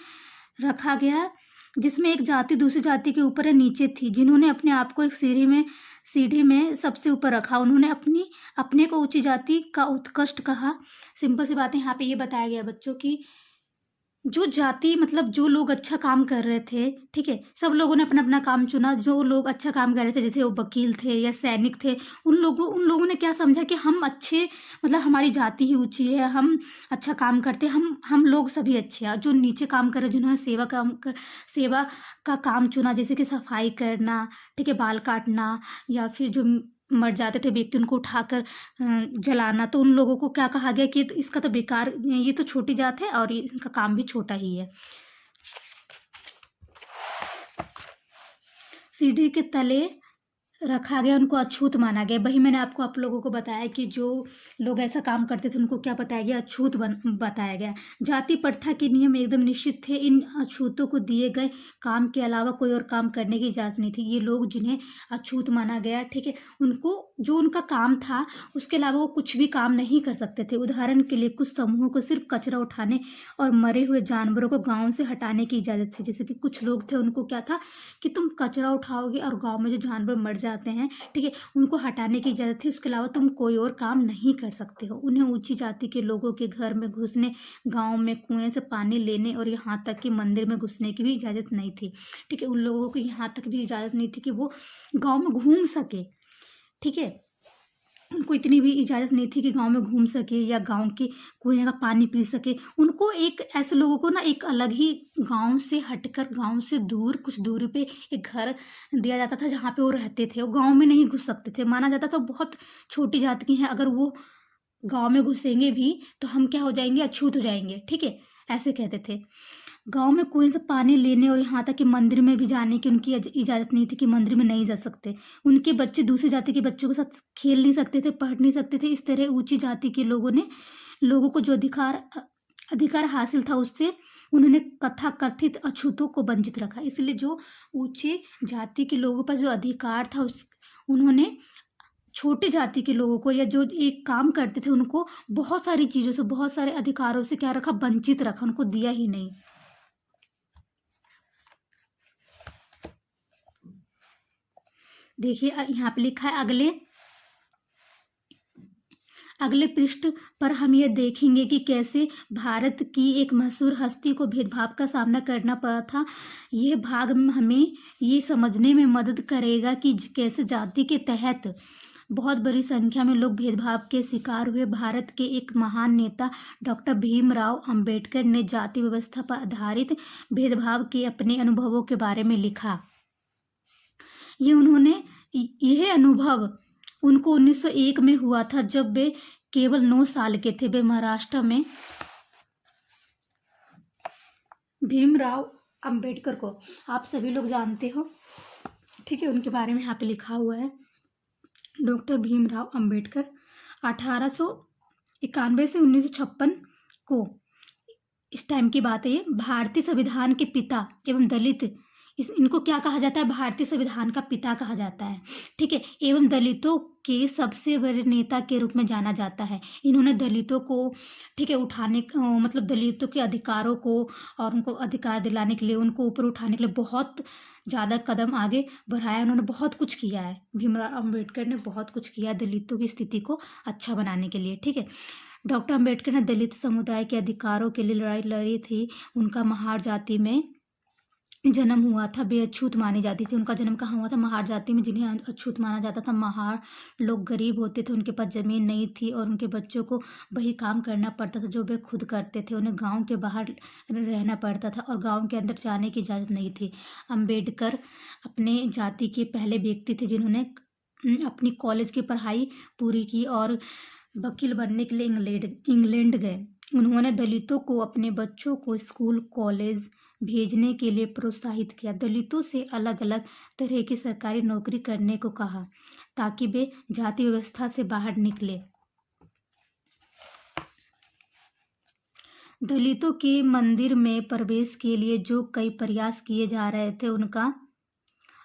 S1: रखा गया, जिसमें एक जाति दूसरी जाति के ऊपर या नीचे थी। जिन्होंने अपने आप को एक सीढ़ी में सबसे ऊपर रखा, उन्होंने अपने को ऊंची जाति का उत्कृष्ट कहा। सिंपल सी बात है, यहाँ पे ये बताया गया बच्चों की जो जाति मतलब जो लोग अच्छा काम कर रहे थे, ठीक है, सब लोगों ने अपना अपना काम चुना। जो लोग अच्छा काम कर रहे थे, जैसे वो वकील थे या सैनिक थे, उन लोगों ने क्या समझा कि हम अच्छे, मतलब हमारी जाति ही ऊंची है, हम अच्छा काम करते हैं, हम लोग सभी अच्छे हैं। जो नीचे काम कर रहे, जिन्होंने सेवा का काम चुना, जैसे कि सफाई करना, ठीक है, बाल काटना, या फिर जो मर जाते थे व्यक्ति उनको उठाकर जलाना, तो उन लोगों को क्या कहा गया कि इसका तो बेकार, ये तो छोटी जात है और इनका काम भी छोटा ही है। सीढ़ी के तले रखा गया, उनको अछूत माना गया। वही मैंने आप लोगों को बताया कि जो लोग ऐसा काम करते थे उनको क्या बताया गया, अछूत बताया गया। जाति प्रथा के नियम एकदम निश्चित थे। इन अछूतों को दिए गए काम के अलावा कोई और काम करने की इजाज़त नहीं थी। ये लोग जिन्हें अछूत माना गया, ठीक है, उनको जो उनका काम था उसके अलावा वो कुछ भी काम नहीं कर सकते थे। उदाहरण के लिए कुछ समूहों को सिर्फ कचरा उठाने और मरे हुए जानवरों को गांव से हटाने की इजाज़त थी। जैसे कि कुछ लोग थे, उनको क्या था कि तुम कचरा उठाओगे और गांव में जो जानवर मर जाते हैं, ठीक है, उनको हटाने की इजाज़त थी। उसके अलावा तुम कोई और काम नहीं कर सकते हो। उन्हें ऊंची जाति के लोगों के घर में घुसने, गाँव में कुएँ से पानी लेने और यहाँ तक कि मंदिर में घुसने की भी इजाज़त नहीं थी। ठीक है, उन लोगों को यहाँ तक भी इजाज़त नहीं थी कि वो गाँव में घूम सके। ठीक है, उनको इतनी भी इजाज़त नहीं थी कि गांव में घूम सके या गांव के कुएं का पानी पी सके। उनको एक ऐसे लोगों को ना एक अलग ही गांव से हटकर, गांव से दूर कुछ दूरी पे एक घर दिया जाता था जहाँ पे वो रहते थे। वो गांव में नहीं घुस सकते थे, माना जाता था बहुत छोटी जात की हैं, अगर वो गांव में घुसेंगे भी तो हम क्या हो जाएंगे, अछूत हो जाएंगे। ठीक है, ऐसे कहते थे। गांव में कुएं से पानी लेने और यहाँ तक कि मंदिर में भी जाने की उनकी इजाज़त नहीं थी कि मंदिर में नहीं जा सकते। उनके बच्चे दूसरी जाति के बच्चों के साथ खेल नहीं सकते थे, पढ़ नहीं सकते थे। इस तरह ऊंची जाति के लोगों को जो अधिकार हासिल था उससे उन्होंने कथित अछूतों को वंचित रखा। इसलिए जो ऊंचे जाति के लोगों पर जो अधिकार था उन्होंने छोटे जाति के लोगों को या जो एक काम करते थे उनको बहुत सारी चीज़ों से, बहुत सारे अधिकारों से क्या रखा, वंचित रखा, उनको दिया ही नहीं। देखिए यहाँ पे लिखा है अगले पृष्ठ पर हम ये देखेंगे कि कैसे भारत की एक मशहूर हस्ती को भेदभाव का सामना करना पड़ा था। यह भाग हमें ये समझने में मदद करेगा कि कैसे जाति के तहत बहुत बड़ी संख्या में लोग भेदभाव के शिकार हुए। भारत के एक महान नेता डॉक्टर भीमराव अंबेडकर ने जाति व्यवस्था पर आधारित भेदभाव के अपने अनुभवों के बारे में लिखा। यह अनुभव उनको 1901 में हुआ था, जब वे केवल 9 साल के थे। वे महाराष्ट्र में भीमराव अंबेडकर को आप सभी लोग जानते हो। ठीक है, उनके बारे में यहाँ पे लिखा हुआ है। डॉक्टर भीमराव अंबेडकर 1891 से 1956 को, इस टाइम की बात है ये, भारतीय संविधान के पिता एवं दलित, इनको क्या कहा जाता है, भारतीय संविधान का पिता कहा जाता है। ठीक है, एवं दलितों के सबसे बड़े नेता के रूप में जाना जाता है। इन्होंने दलितों को, ठीक है, मतलब दलितों के अधिकारों को और उनको अधिकार दिलाने के लिए, उनको ऊपर उठाने के लिए बहुत ज़्यादा कदम आगे बढ़ाया। उन्होंने बहुत कुछ किया है, भीमराव अंबेडकर ने बहुत कुछ किया दलितों की स्थिति को अच्छा बनाने के लिए। ठीक है, डॉक्टर अंबेडकर ने दलित समुदाय के अधिकारों के लिए लड़ाई लड़ी थी। उनका महार जाति में जन्म हुआ था, वे अछूत मानी जाती थी। उनका जन्म कहाँ हुआ था, महार जाति में, जिन्हें अछूत माना जाता था। महार लोग गरीब होते थे, उनके पास ज़मीन नहीं थी और उनके बच्चों को वही काम करना पड़ता था जो वे खुद करते थे। उन्हें गांव के बाहर रहना पड़ता था और गांव के अंदर जाने की इजाज़त नहीं थी। अंबेडकर अपने जाति के पहले व्यक्ति थे जिन्होंने अपनी कॉलेज की पढ़ाई पूरी की और वकील बनने के लिए इंग्लैंड गए। उन्होंने दलितों को अपने बच्चों को स्कूल कॉलेज भेजने के लिए प्रोत्साहित किया। दलितों से अलग अलग तरह की सरकारी नौकरी करने को कहा ताकि वे जाति व्यवस्था से बाहर निकले। दलितों के मंदिर में प्रवेश के लिए जो कई प्रयास किए जा रहे थे, उनका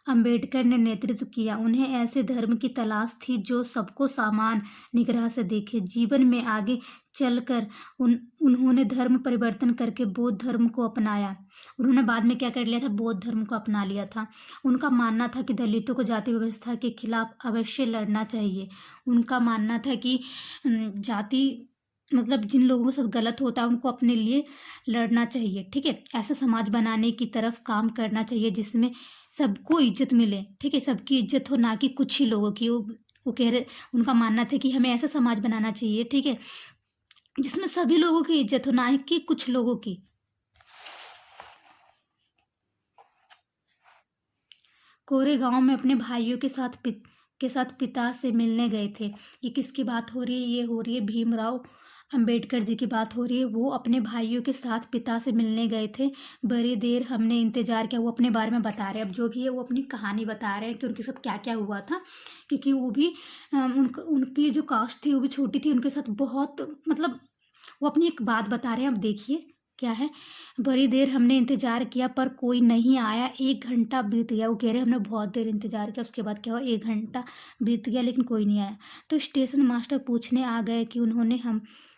S1: अंबेडकर ने नेतृत्व किया। उन्हें ऐसे धर्म की तलाश थी जो सबको समान निगाह से देखे। जीवन में आगे चलकर उन्होंने धर्म परिवर्तन करके बौद्ध धर्म को अपनाया। उन्होंने बाद में क्या कर लिया था, बौद्ध धर्म को अपना लिया था। उनका मानना था कि दलितों को जाति व्यवस्था के खिलाफ अवश्य लड़ना चाहिए। उनका मानना था कि जाति मतलब जिन लोगों के साथ गलत होता है उनको अपने लिए लड़ना चाहिए। ठीक है, ऐसा समाज बनाने की तरफ काम करना चाहिए जिसमें सबको इज्जत मिले। ठीक है, सबकी इज्जत हो, ना कि कुछ ही लोगों की। वो कह रहे, उनका मानना था कि हमें ऐसा समाज बनाना चाहिए, ठीक है, जिसमें सभी लोगों की इज्जत हो, ना कि कुछ लोगों की। कोरे गांव में अपने भाइयों के साथ पिता से मिलने गए थे। ये किसकी बात हो रही है, ये हो रही है भीमराव अंबेडकर जी की बात हो रही है। वो अपने भाइयों के साथ पिता से मिलने गए थे। बड़ी देर हमने इंतजार किया। वो अपने बारे में बता रहे हैं, अब जो भी है वो अपनी कहानी बता रहे हैं कि उनके साथ क्या क्या हुआ था, क्योंकि वो भी उनकी जो कास्ट थी वो भी छोटी थी, उनके साथ बहुत मतलब वो अपनी एक बात बता रहे हैं। अब देखिए, क्या है, बड़ी देर हमने इंतज़ार किया पर कोई नहीं आया। 1 घंटा बीत गया। वो कह रहे हमने बहुत देर इंतज़ार किया, उसके बाद क्या हुआ, 1 घंटा बीत गया लेकिन कोई नहीं आया। तो स्टेशन मास्टर पूछने आ गए कि उन्होंने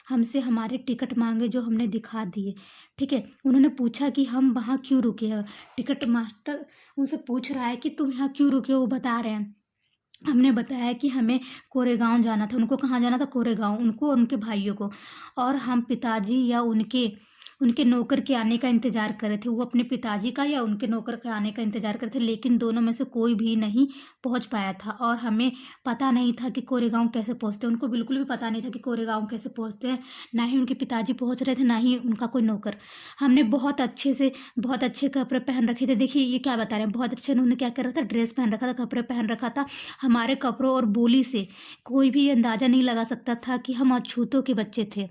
S1: हमसे हमारे टिकट मांगे जो हमने दिखा दिए। ठीक है, उन्होंने पूछा कि हम वहाँ क्यों रुके हैं। टिकट मास्टर उनसे पूछ रहा है कि तुम यहाँ क्यों रुके हो। वो बता रहे हैं, हमने बताया कि हमें कोरेगांव जाना था। उनको कहाँ जाना था, कोरेगांव, उनको और उनके भाइयों को। और हम पिताजी या उनके उनके नौकर के आने का इंतज़ार कर रहे थे। वो अपने पिताजी का या उनके नौकर के आने का इंतज़ार कर रहे थे, लेकिन दोनों में से कोई भी नहीं पहुंच पाया था। और हमें पता नहीं था कि कोरेगांव कैसे पहुंचते हैं। उनको बिल्कुल भी पता नहीं था कि कोरेगांव कैसे पहुंचते हैं। ना ही उनके पिताजी पहुंच रहे थे, ना ही उनका कोई नौकर। हमने बहुत अच्छे कपड़े पहन रखे थे। देखिए ये क्या बता रहे हैं, बहुत अच्छे। उन्होंने क्या कर रखा था, ड्रेस पहन रखा था, कपड़े पहन रखा था। हमारे कपड़ों और बोली से कोई भी अंदाज़ा नहीं लगा सकता था कि हम अछूतों के बच्चे थे।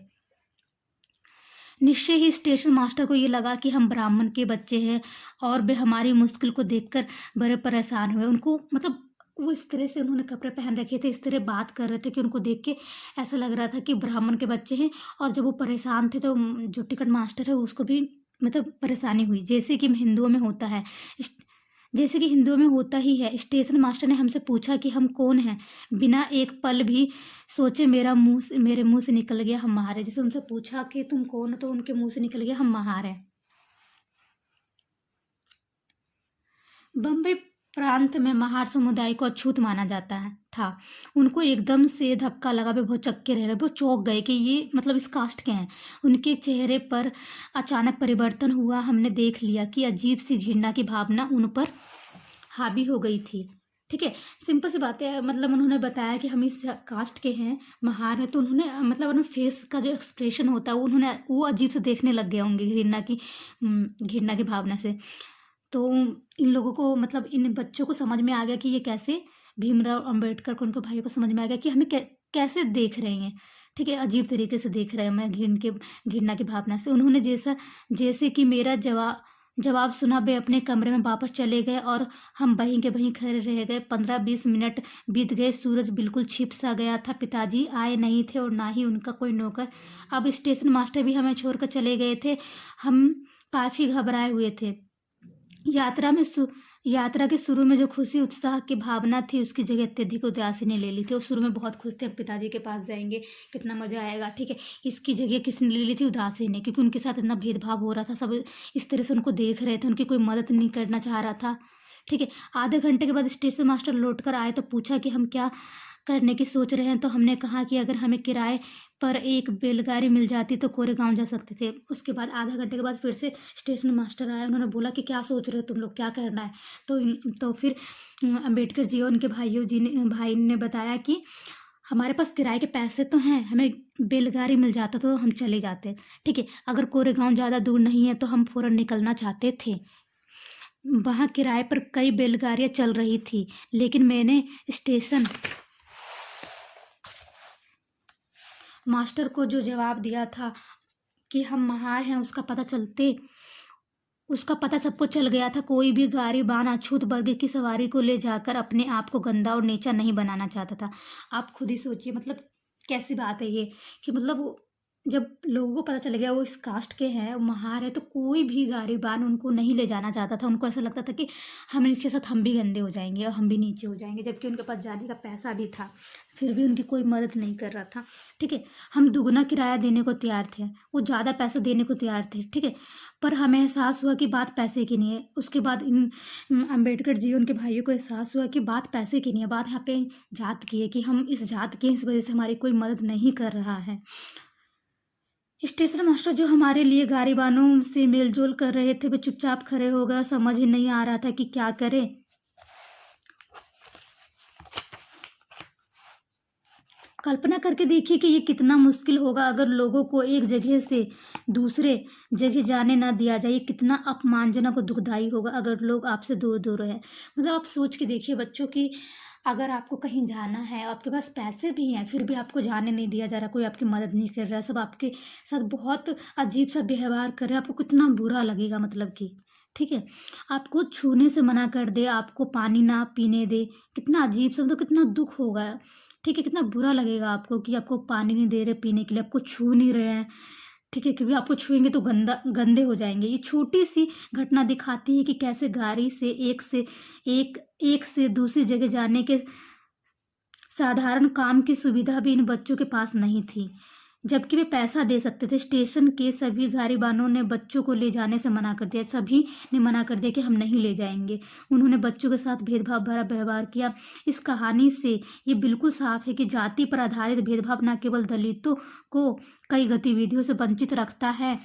S1: निश्चय ही स्टेशन मास्टर को ये लगा कि हम ब्राह्मण के बच्चे हैं और वे हमारी मुश्किल को देखकर बड़े परेशान हुए। उनको मतलब वो इस तरह से उन्होंने कपड़े पहन रखे थे, इस तरह बात कर रहे थे कि उनको देख के ऐसा लग रहा था कि ब्राह्मण के बच्चे हैं। और जब वो परेशान थे तो जो टिकट मास्टर है उसको भी मतलब परेशानी हुई, जैसे कि हिंदुओं में होता है। जैसे कि हिंदुओं में होता ही है। स्टेशन मास्टर ने हमसे पूछा कि हम कौन हैं। बिना एक पल भी सोचे मेरे मुंह से निकल गया हम महार हैं। जैसे उनसे पूछा कि तुम कौन हो, तो उनके मुंह से निकल गया हम महार हैं। बम्बई प्रांत में महार समुदाय को अछूत माना जाता है था। उनको एकदम से धक्का लगा, वे बहुत चक्के रह गए, वो चौंक गए कि ये मतलब इस कास्ट के हैं। उनके चेहरे पर अचानक परिवर्तन हुआ। हमने देख लिया कि अजीब सी घृणा की भावना उन पर हावी हो गई थी। ठीक है, सिंपल सी बात है। मतलब उन्होंने बताया कि हम इस कास्ट के हैं, महार हैं, तो उन्होंने मतलब उन्होंने फेस का जो एक्सप्रेशन होता है वो अजीब से देखने लग गए होंगे घृणा की भावना से। तो इन लोगों को मतलब इन बच्चों को समझ में आ गया कि ये कैसे, भीमराव अंबेडकर को, उनको भाइयों को समझ में आ गया कि हमें कैसे देख रहे हैं। ठीक है, अजीब तरीके से देख रहे हैं हमें घृणा की भावना से। उन्होंने जैसे कि मेरा जवाब सुना, वे अपने कमरे में वापस चले गए और हम वहीं के वहीं खड़े रह गए। 15-20 मिनट बीत गए। सूरज बिल्कुल छिप सा गया था। पिताजी आए नहीं थे और ना ही उनका कोई नौकर। अब स्टेशन मास्टर भी हमें छोड़कर चले गए थे। हम काफ़ी घबराए हुए थे। यात्रा के शुरू में जो खुशी उत्साह की भावना थी, उसकी जगह अत्यधिक उदासी ने ले ली थी। उस शुरू में बहुत खुश थे, हम पिताजी के पास जाएंगे, कितना मजा आएगा। ठीक है, इसकी जगह किसने ले ली थी, उदासी ने, क्योंकि उनके साथ इतना भेदभाव हो रहा था। सब इस तरह से उनको देख रहे थे, उनकी कोई मदद नहीं करना चाह रहा था। ठीक है, आधे घंटे के बाद स्टेशन मास्टर लौट कर आए तो पूछा कि हम क्या करने की सोच रहे हैं। तो हमने कहा कि अगर हमें किराए पर एक बैलगाड़ी मिल जाती तो कोरेगांव जा सकते थे। उसके बाद आधा घंटे के बाद फिर से स्टेशन मास्टर आया। उन्होंने बोला कि क्या सोच रहे हो तुम लोग, क्या करना है। तो फिर अंबेडकर जी और उनके भाई ने बताया कि हमारे पास किराए के पैसे तो हैं, हमें बैलगाड़ी मिल जाता तो हम चले जाते। ठीक है, अगर कोरेगांव ज़्यादा दूर नहीं है तो हम फ़ौरन निकलना चाहते थे। वहाँ किराए पर कई बैलगाड़ियाँ चल रही थी, लेकिन मैंने स्टेशन मास्टर को जो जवाब दिया था कि हम महार हैं, उसका पता सबको चल गया था। कोई भी गारीबान अछूत वर्ग की सवारी को ले जाकर अपने आप को गंदा और नीचा नहीं बनाना चाहता था। आप खुद ही सोचिए, मतलब कैसी बात है ये कि मतलब जब लोगों को पता चल गया वो इस कास्ट के हैं, महार है, तो कोई भी गारीबान उनको नहीं ले जाना चाहता था। उनको ऐसा लगता था कि हम इनके साथ हम भी गंदे हो जाएंगे और हम भी नीचे हो जाएंगे, जबकि उनके पास जाने का पैसा भी था, फिर भी उनकी कोई मदद नहीं कर रहा था। ठीक है, हम दुगना किराया देने को तैयार थे, वो ज़्यादा पैसे देने को तैयार थे। ठीक है, पर हमें एहसास हुआ कि बात पैसे की नहीं है। उसके बाद अम्बेडकर जी उनके भाइयों को एहसास हुआ कि बात पैसे की नहीं है, बात यहाँ पे जात की है, कि हम इस जात के, इस वजह से हमारी कोई मदद नहीं कर रहा है। स्टेशन मास्टर जो हमारे लिए गारीबानों से मेलजोल कर रहे थे, वे चुपचाप खड़े हो गए और समझ ही नहीं आ रहा था कि क्या करें। कल्पना करके देखिए कि ये कितना मुश्किल होगा अगर लोगों को एक जगह से दूसरे जगह जाने ना दिया जाए। कितना अपमानजनक और दुखदाई होगा अगर लोग आपसे दूर दूर रहें। मतलब आप सोच के देखिए बच्चों की, अगर आपको कहीं जाना है, आपके पास पैसे भी हैं, फिर भी आपको जाने नहीं दिया जा रहा, कोई आपकी मदद नहीं कर रहा है, सब आपके साथ बहुत अजीब सा व्यवहार कर रहे हैं, आपको कितना बुरा लगेगा। मतलब कि ठीक है, आपको छूने से मना कर दे, आपको पानी ना पीने दे, कितना अजीब सा, मतलब कितना दुख होगा। ठीक है, कितना बुरा लगेगा आपको कि आपको पानी नहीं दे रहे पीने के लिए, आपको छू नहीं रहे हैं। ठीक है, क्योंकि आपको छुएंगे तो गंदे हो जाएंगे। ये छोटी सी घटना दिखाती है कि कैसे गाड़ी से एक से दूसरी जगह जाने के साधारण काम की सुविधा भी इन बच्चों के पास नहीं थी, जबकि वे पैसा दे सकते थे। स्टेशन के सभी गाड़ीवानों ने बच्चों को ले जाने से मना कर दिया। सभी ने मना कर दिया कि हम नहीं ले जाएंगे। उन्होंने बच्चों के साथ भेदभाव भरा व्यवहार किया। इस कहानी से ये बिल्कुल साफ है कि जाति पर आधारित भेदभाव न केवल दलितों को कई गतिविधियों से वंचित रखता है,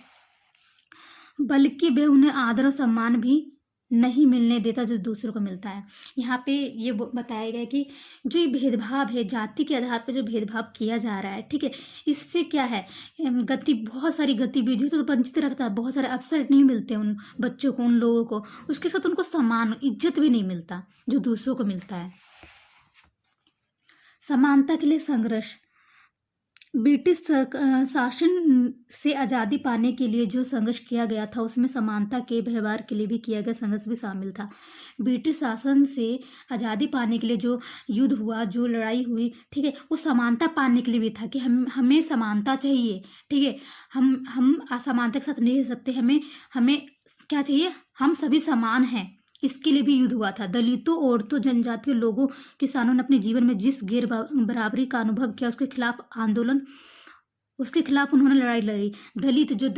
S1: बल्कि वे उन्हें आदर और सम्मान भी नहीं मिलने देता जो दूसरों को मिलता है। यहाँ पे ये बताया गया है कि जो ये भेदभाव है, जाति के आधार पर जो भेदभाव किया जा रहा है, ठीक है, इससे क्या है, बहुत सारी गतिविधियों से तो वंचित रखता है, बहुत सारे अवसर नहीं मिलते उन बच्चों को, उन लोगों को। उसके साथ उनको सम्मान, इज्जत भी नहीं मिलता जो दूसरों को मिलता है। समानता के लिए संघर्ष। ब्रिटिश शासन से आज़ादी पाने के लिए जो संघर्ष किया गया था, उसमें समानता के व्यवहार के लिए भी किया गया संघर्ष भी शामिल था। ब्रिटिश शासन से आज़ादी पाने के लिए जो युद्ध हुआ, जो लड़ाई हुई, ठीक है, वो समानता पाने के लिए भी था कि हमें समानता चाहिए, ठीक है, हम असमानता के साथ नहीं रह सकते, हमें क्या चाहिए, हम सभी समान हैं। इसके लिए भी युद्ध हुआ था। दलितों, औरतों, जनजातीय लोगों, किसानों ने अपने जीवन में जिस गैर बराबरी का अनुभव किया, उसके खिलाफ उन्होंने लड़ाई लड़ी। दलित जो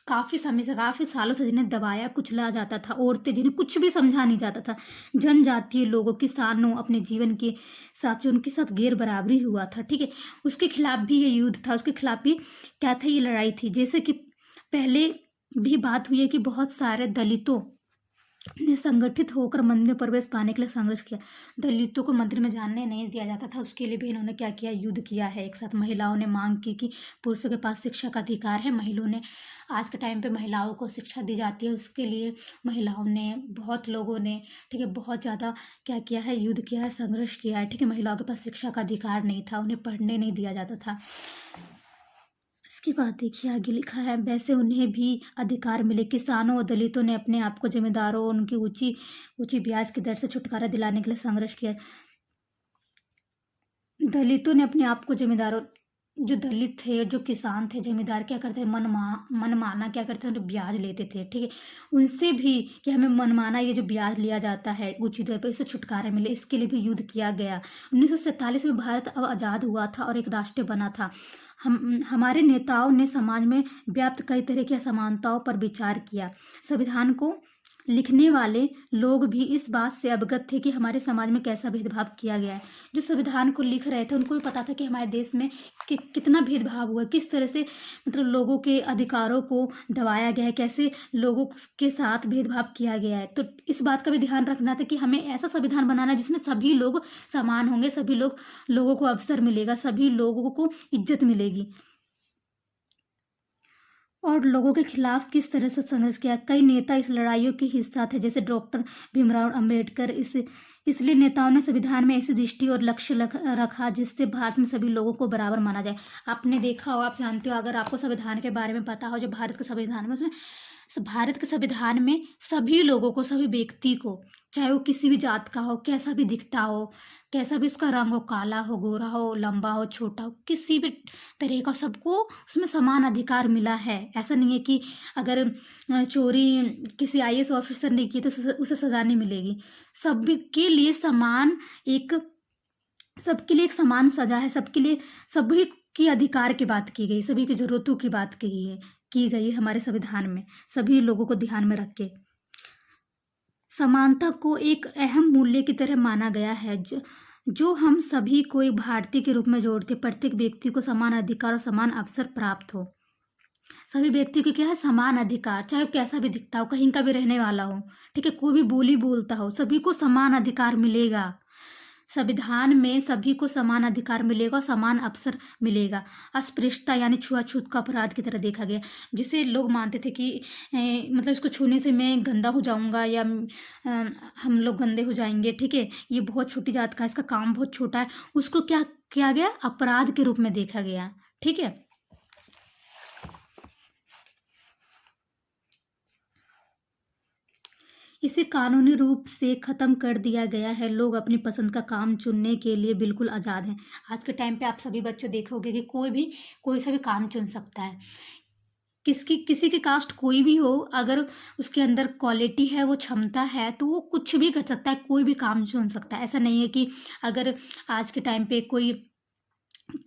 S1: काफ़ी समय से, काफ़ी सालों से जिन्हें दबाया कुचला जाता था, औरतें जिन्हें कुछ भी समझा नहीं जाता था, जनजातीय लोगों, किसानों, अपने जीवन के साथ जो उनके साथ गैर बराबरी हुआ था, ठीक है, उसके खिलाफ भी ये युद्ध था, उसके खिलाफ भी क्या था, ये लड़ाई थी। जैसे कि पहले भी बात हुई है कि बहुत सारे दलितों ने संगठित होकर मंदिर में प्रवेश पाने के लिए संघर्ष किया। दलितों को मंदिर में जाने नहीं दिया जाता था, उसके लिए भी इन्होंने क्या किया, युद्ध किया है एक साथ। महिलाओं ने मांग की कि पुरुषों के पास शिक्षा का अधिकार है, महिलाओं ने, आज के टाइम पे महिलाओं को शिक्षा दी जाती है, उसके लिए महिलाओं ने, बहुत लोगों ने, ठीक है, बहुत ज़्यादा क्या किया है, युद्ध किया है, संघर्ष किया है, ठीक है। महिलाओं के पास शिक्षा का अधिकार नहीं था, उन्हें पढ़ने नहीं दिया जाता था। इसके बाद देखिए आगे लिखा है, वैसे उन्हें भी अधिकार मिले। किसानों और दलितों ने अपने आप को जमींदारों और उनकी ऊंची ब्याज की दर से छुटकारा दिलाने के लिए संघर्ष किया। दलितों ने अपने आप को जमींदारों, जो दलित थे, जो किसान थे, जमींदार क्या करते थे, मनमाना क्या करते थे, उन्हें ब्याज लेते थे, ठीक है, उनसे भी कि हमें मनमाना ये जो ब्याज लिया जाता है ऊंची दर पर, इससे छुटकारा मिले, इसके लिए भी युद्ध किया गया। 1947 में भारत अब आज़ाद हुआ था और एक राष्ट्र बना था। हमारे नेताओं ने समाज में व्याप्त कई तरह की असमानताओं पर विचार किया। संविधान को लिखने वाले लोग भी इस बात से अवगत थे कि हमारे समाज में कैसा भेदभाव किया गया है। जो संविधान को लिख रहे थे उनको भी पता था कि हमारे देश में कितना भेदभाव हुआ, किस तरह से मतलब लोगों के अधिकारों को दबाया गया है, कैसे लोगों के साथ भेदभाव किया गया है। तो इस बात का भी ध्यान रखना था कि हमें ऐसा संविधान बनाना जिसमें सभी लोग समान होंगे, सभी लोगों को अवसर मिलेगा, सभी लोगों को इज्जत मिलेगी। और लोगों के खिलाफ किस तरह से संघर्ष किया। कई नेता इस लड़ाइयों के हिस्सा थे, जैसे डॉक्टर भीमराव अंबेडकर। इसलिए नेताओं ने संविधान में ऐसी दृष्टि और लक्ष्य रखा जिससे भारत में सभी लोगों को बराबर माना जाए। आपने देखा हो, आप जानते हो, अगर आपको संविधान के बारे में पता हो, जो भारत के संविधान में, उसमें भारत के संविधान में सभी लोगों को, सभी व्यक्ति को, चाहे वो किसी भी जात का हो, कैसा भी दिखता हो, कैसा भी उसका रंग हो, काला हो, गोरा हो, लंबा हो, छोटा हो, किसी भी तरह का, सबको उसमें समान अधिकार मिला है। ऐसा नहीं है कि अगर चोरी किसी IAS ऑफिसर ने की तो उसे सजा नहीं मिलेगी। सबके लिए समान सबके लिए एक समान सजा है, सबके लिए, सभी की अधिकार की बात की गई, सभी की जरूरतों की बात की गई हमारे संविधान में, सभी लोगों को ध्यान में रख के। समानता को एक अहम मूल्य की तरह माना गया है जो हम सभी को एक भारतीय के रूप में जोड़ते। प्रत्येक व्यक्ति को समान अधिकार और समान अवसर प्राप्त हो। सभी व्यक्तियों को क्या है, समान अधिकार, चाहे कैसा भी दिखता हो, कहीं का भी रहने वाला हो, ठीक है, कोई भी बोली बोलता हो, सभी को समान अधिकार मिलेगा। संविधान में सभी को समान अधिकार मिलेगा, समान अवसर मिलेगा। अस्पृश्यता यानी छुआछूत का अपराध की तरह देखा गया, जिसे लोग मानते थे कि मतलब इसको छूने से मैं गंदा हो जाऊंगा या हम लोग गंदे हो जाएंगे, ठीक है, ये बहुत छोटी जात का, इसका काम बहुत छोटा है, उसको क्या किया गया, अपराध के रूप में देखा गया, ठीक है। इसे कानूनी रूप से ख़त्म कर दिया गया है। लोग अपनी पसंद का काम चुनने के लिए बिल्कुल आज़ाद हैं। आज के टाइम पे आप सभी बच्चों देखोगे कि कोई सा भी काम चुन सकता है। किसी की कास्ट कोई भी हो, अगर उसके अंदर क्वालिटी है, वो क्षमता है, तो वो कुछ भी कर सकता है, कोई भी काम चुन सकता है। ऐसा नहीं है कि अगर आज के टाइम पे कोई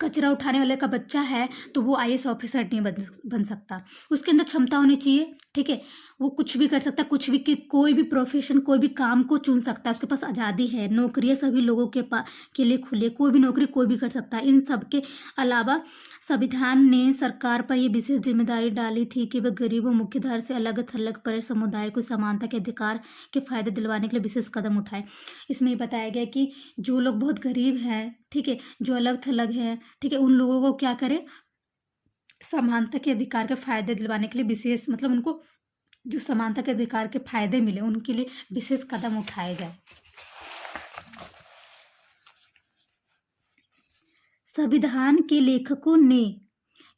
S1: कचरा उठाने वाले का बच्चा है तो वो आईएएस ऑफिसर नहीं बन सकता। उसके अंदर क्षमता होनी चाहिए, ठीक है। वो कुछ भी कर सकता है, कुछ भी कोई भी प्रोफेशन, कोई भी काम को चुन सकता है। उसके पास आज़ादी है। नौकरियां सभी लोगों के लिए खुली है। कोई भी नौकरी कोई भी कर सकता है। इन सब के अलावा संविधान ने सरकार पर यह विशेष जिम्मेदारी डाली थी कि वह गरीबों, मुख्यधारा से अलग थलग पड़े समुदाय को समानता के अधिकार के फायदे दिलवाने के लिए विशेष कदम उठाए। इसमें बताया गया कि जो लोग बहुत गरीब हैं, ठीक है, जो अलग थलग हैं, ठीक है, उन लोगों को क्या करें, समानता के अधिकार के फायदे दिलवाने के लिए विशेष, मतलब उनको जो समानता के अधिकार के फायदे मिले उनके लिए विशेष कदम उठाए जाए। संविधान के लेखकों ने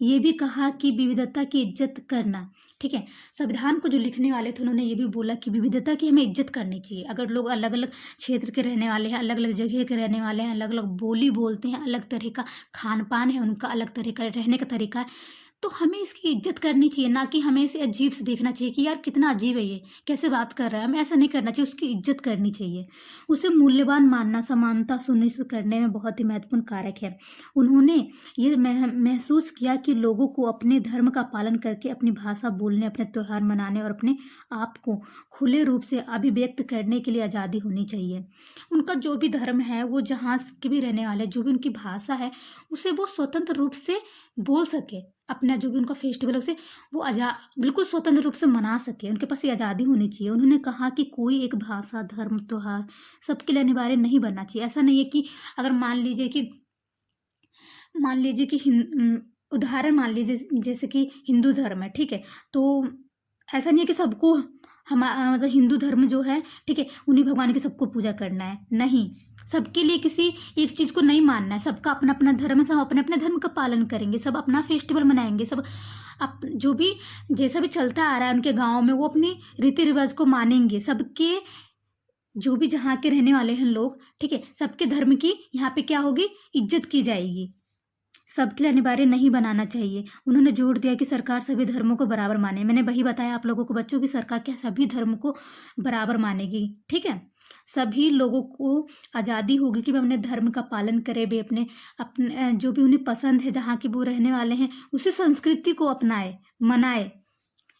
S1: ये भी कहा कि विविधता की इज्जत करना, ठीक है। संविधान को जो लिखने वाले थे उन्होंने ये भी बोला कि विविधता की हमें इज्जत करनी चाहिए। अगर लोग अलग अलग क्षेत्र के रहने वाले हैं, अलग अलग जगह के रहने वाले हैं, अलग अलग बोली बोलते हैं, अलग तरह का खान पान है उनका, अलग तरह का रहने का तरीका है, तो हमें इसकी इज्जत करनी चाहिए। ना कि हमें इसे अजीब से देखना चाहिए कि यार कितना अजीब है, ये कैसे बात कर रहा है। हमें ऐसा नहीं करना चाहिए, उसकी इज्जत करनी चाहिए। उसे मूल्यवान मानना समानता सुनिश्चित करने में बहुत ही महत्वपूर्ण कारक है। उन्होंने ये महसूस किया कि लोगों को अपने धर्म का पालन करके अपनी भाषा बोलने, अपने त्यौहार मनाने और अपने आप को खुले रूप से अभिव्यक्त करने के लिए आज़ादी होनी चाहिए। उनका जो भी धर्म है, वो जहाँ के भी रहने वाले, जो भी उनकी भाषा है, उसे वो स्वतंत्र रूप से बोल सके। अपना जो भी उनका फेस्टिवल है उसे वो बिल्कुल स्वतंत्र रूप से मना सके। उनके पास ये आज़ादी होनी चाहिए। उन्होंने कहा कि कोई एक भाषा, धर्म, त्योहार सबके लिए अनिवार्य नहीं बनना चाहिए। ऐसा नहीं है कि अगर मान लीजिए कि उदाहरण मान लीजिए जैसे कि हिंदू धर्म है, ठीक है, तो ऐसा नहीं है कि सबको मतलब हिंदू धर्म जो है, ठीक है, उन्हीं भगवान की सबको पूजा करना है। नहीं, सबके लिए किसी एक चीज़ को नहीं मानना है। सबका अपना अपना धर्म है, सब अपने अपने धर्म का पालन करेंगे, सब अपना फेस्टिवल मनाएंगे, सब जो भी जैसा भी चलता आ रहा है उनके गाँव में, वो अपनी रीति रिवाज को मानेंगे। सबके जो भी जहाँ के रहने वाले हैं लोग, ठीक है, सबके धर्म की यहाँ पे क्या होगी, इज्जत की जाएगी। सबके लिए अनिवार्य नहीं बनाना चाहिए। उन्होंने जोर दिया कि सरकार सभी धर्मों को बराबर माने। मैंने वही बताया आप लोगों को बच्चों की सरकार क्या सभी धर्म को बराबर मानेगी, ठीक है। सभी लोगों को आज़ादी होगी कि वे अपने धर्म का पालन करें, वे अपने जो भी उन्हें पसंद है, जहाँ के वो रहने वाले हैं, उसी संस्कृति को अपनाए, मनाए।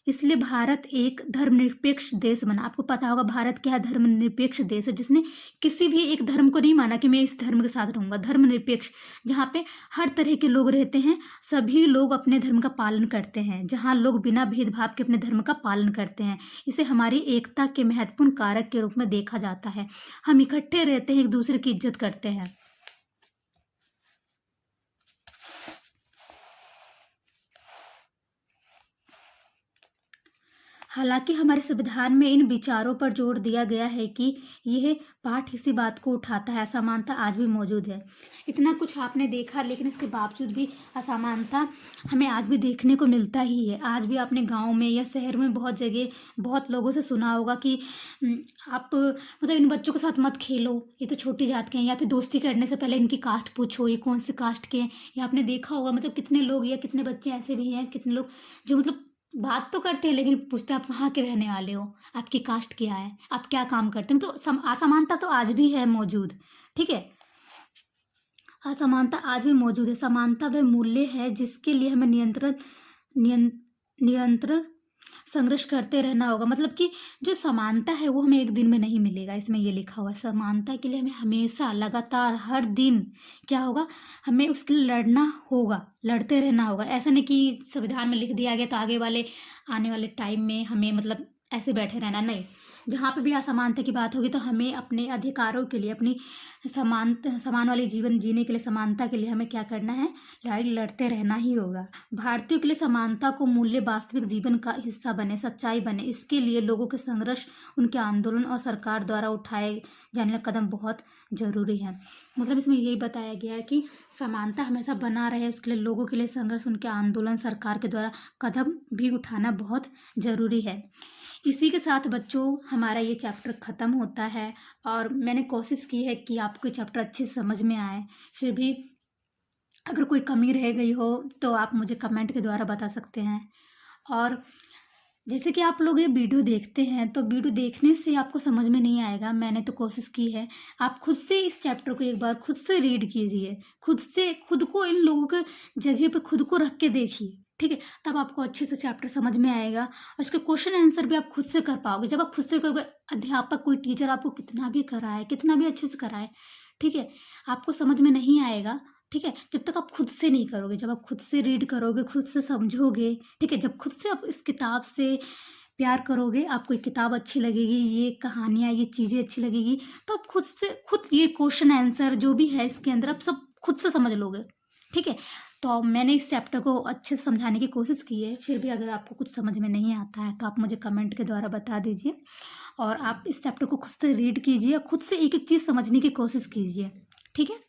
S1: इसलिए भारत एक धर्मनिरपेक्ष देश बना। आपको पता होगा भारत क्या धर्मनिरपेक्ष देश है, जिसने किसी भी एक धर्म को नहीं माना कि मैं इस धर्म के साथ रहूंगा। धर्मनिरपेक्ष, जहाँ पे हर तरह के लोग रहते हैं, सभी लोग अपने धर्म का पालन करते हैं, जहाँ लोग बिना भेदभाव के अपने धर्म का पालन करते हैं। इसे हमारी एकता के महत्वपूर्ण कारक के रूप में देखा जाता है। हम इकट्ठे रहते हैं, एक दूसरे की इज्जत करते हैं। हालांकि हमारे संविधान में इन विचारों पर जोर दिया गया है कि यह पाठ इसी बात को उठाता है, असमानता आज भी मौजूद है। इतना कुछ आपने देखा, लेकिन इसके बावजूद भी असमानता हमें आज भी देखने को मिलता ही है। आज भी आपने गांव में या शहर में बहुत जगह बहुत लोगों से सुना होगा कि आप मतलब इन बच्चों के साथ मत खेलो, ये तो छोटी जात के हैं, या फिर दोस्ती करने से पहले इनकी कास्ट पूछो, ये कौन सी कास्ट के हैं। या आपने देखा होगा मतलब कितने लोग या कितने बच्चे ऐसे भी हैं, कितने लोग जो मतलब बात तो करते हैं लेकिन पूछते आप कहाँ के रहने वाले हो, आपकी कास्ट क्या है, आप क्या काम करते हैं। तो असमानता तो आज भी है मौजूद, ठीक है। असमानता आज भी मौजूद है। समानता वह मूल्य है जिसके लिए हमें निरंतर संघर्ष करते रहना होगा। मतलब कि जो समानता है वो हमें एक दिन में नहीं मिलेगा। इसमें ये लिखा हुआ है, समानता के लिए हमें हमेशा लगातार हर दिन क्या होगा, हमें उसके लिए लड़ना होगा, लड़ते रहना होगा। ऐसा नहीं कि संविधान में लिख दिया गया तो आगे वाले आने वाले टाइम में हमें मतलब ऐसे बैठे रहना, नहीं। जहाँ पे भी असमानता की बात होगी तो हमें अपने अधिकारों के लिए, अपनी समान वाली जीवन जीने के लिए, समानता के लिए हमें क्या करना है, लड़ाई लड़ते रहना ही होगा। भारतीयों के लिए समानता को मूल्य वास्तविक जीवन का हिस्सा बने, सच्चाई बने, इसके लिए लोगों के संघर्ष, उनके आंदोलन और सरकार द्वारा उठाए जाने वाले कदम बहुत जरूरी है। मतलब इसमें यही बताया गया है कि समानता हमेशा बना रहे, उसके लिए लोगों के लिए संघर्ष, उनके आंदोलन, सरकार के द्वारा कदम भी उठाना बहुत ज़रूरी है। इसी के साथ बच्चों हमारा ये चैप्टर ख़त्म होता है और मैंने कोशिश की है कि आपको चैप्टर अच्छे से समझ में आए। फिर भी अगर कोई कमी रह गई हो तो आप मुझे कमेंट के द्वारा बता सकते हैं। और जैसे कि आप लोग ये वीडियो देखते हैं तो वीडियो देखने से आपको समझ में नहीं आएगा, मैंने तो कोशिश की है। आप खुद से इस चैप्टर को एक बार खुद से रीड कीजिए, खुद को इन लोगों के जगह पे खुद को रख के देखिए, ठीक है। तब आपको अच्छे से चैप्टर समझ में आएगा और उसके क्वेश्चन आंसर भी आप खुद से कर पाओगे। जब आप खुद से करोगे, अध्यापक कोई टीचर आपको कितना भी कराए, कितना भी अच्छे से कराए, ठीक है, आपको समझ में नहीं आएगा, ठीक है, जब तक आप खुद से नहीं करोगे। जब आप खुद से रीड करोगे, खुद से समझोगे, ठीक है, जब खुद से आप इस किताब से प्यार करोगे, आपको ये किताब अच्छी लगेगी, ये कहानियाँ, ये चीज़ें अच्छी लगेगी, तो आप खुद ये क्वेश्चन आंसर जो भी है इसके अंदर आप सब खुद से समझ लोगे, ठीक है। तो मैंने इस चैप्टर को अच्छे से समझाने की कोशिश की है, फिर भी अगर आपको कुछ समझ में नहीं आता है तो आप मुझे कमेंट के द्वारा बता दीजिए और आप इस चैप्टर को खुद से रीड कीजिए, खुद से एक एक चीज़ समझने की कोशिश कीजिए, ठीक है।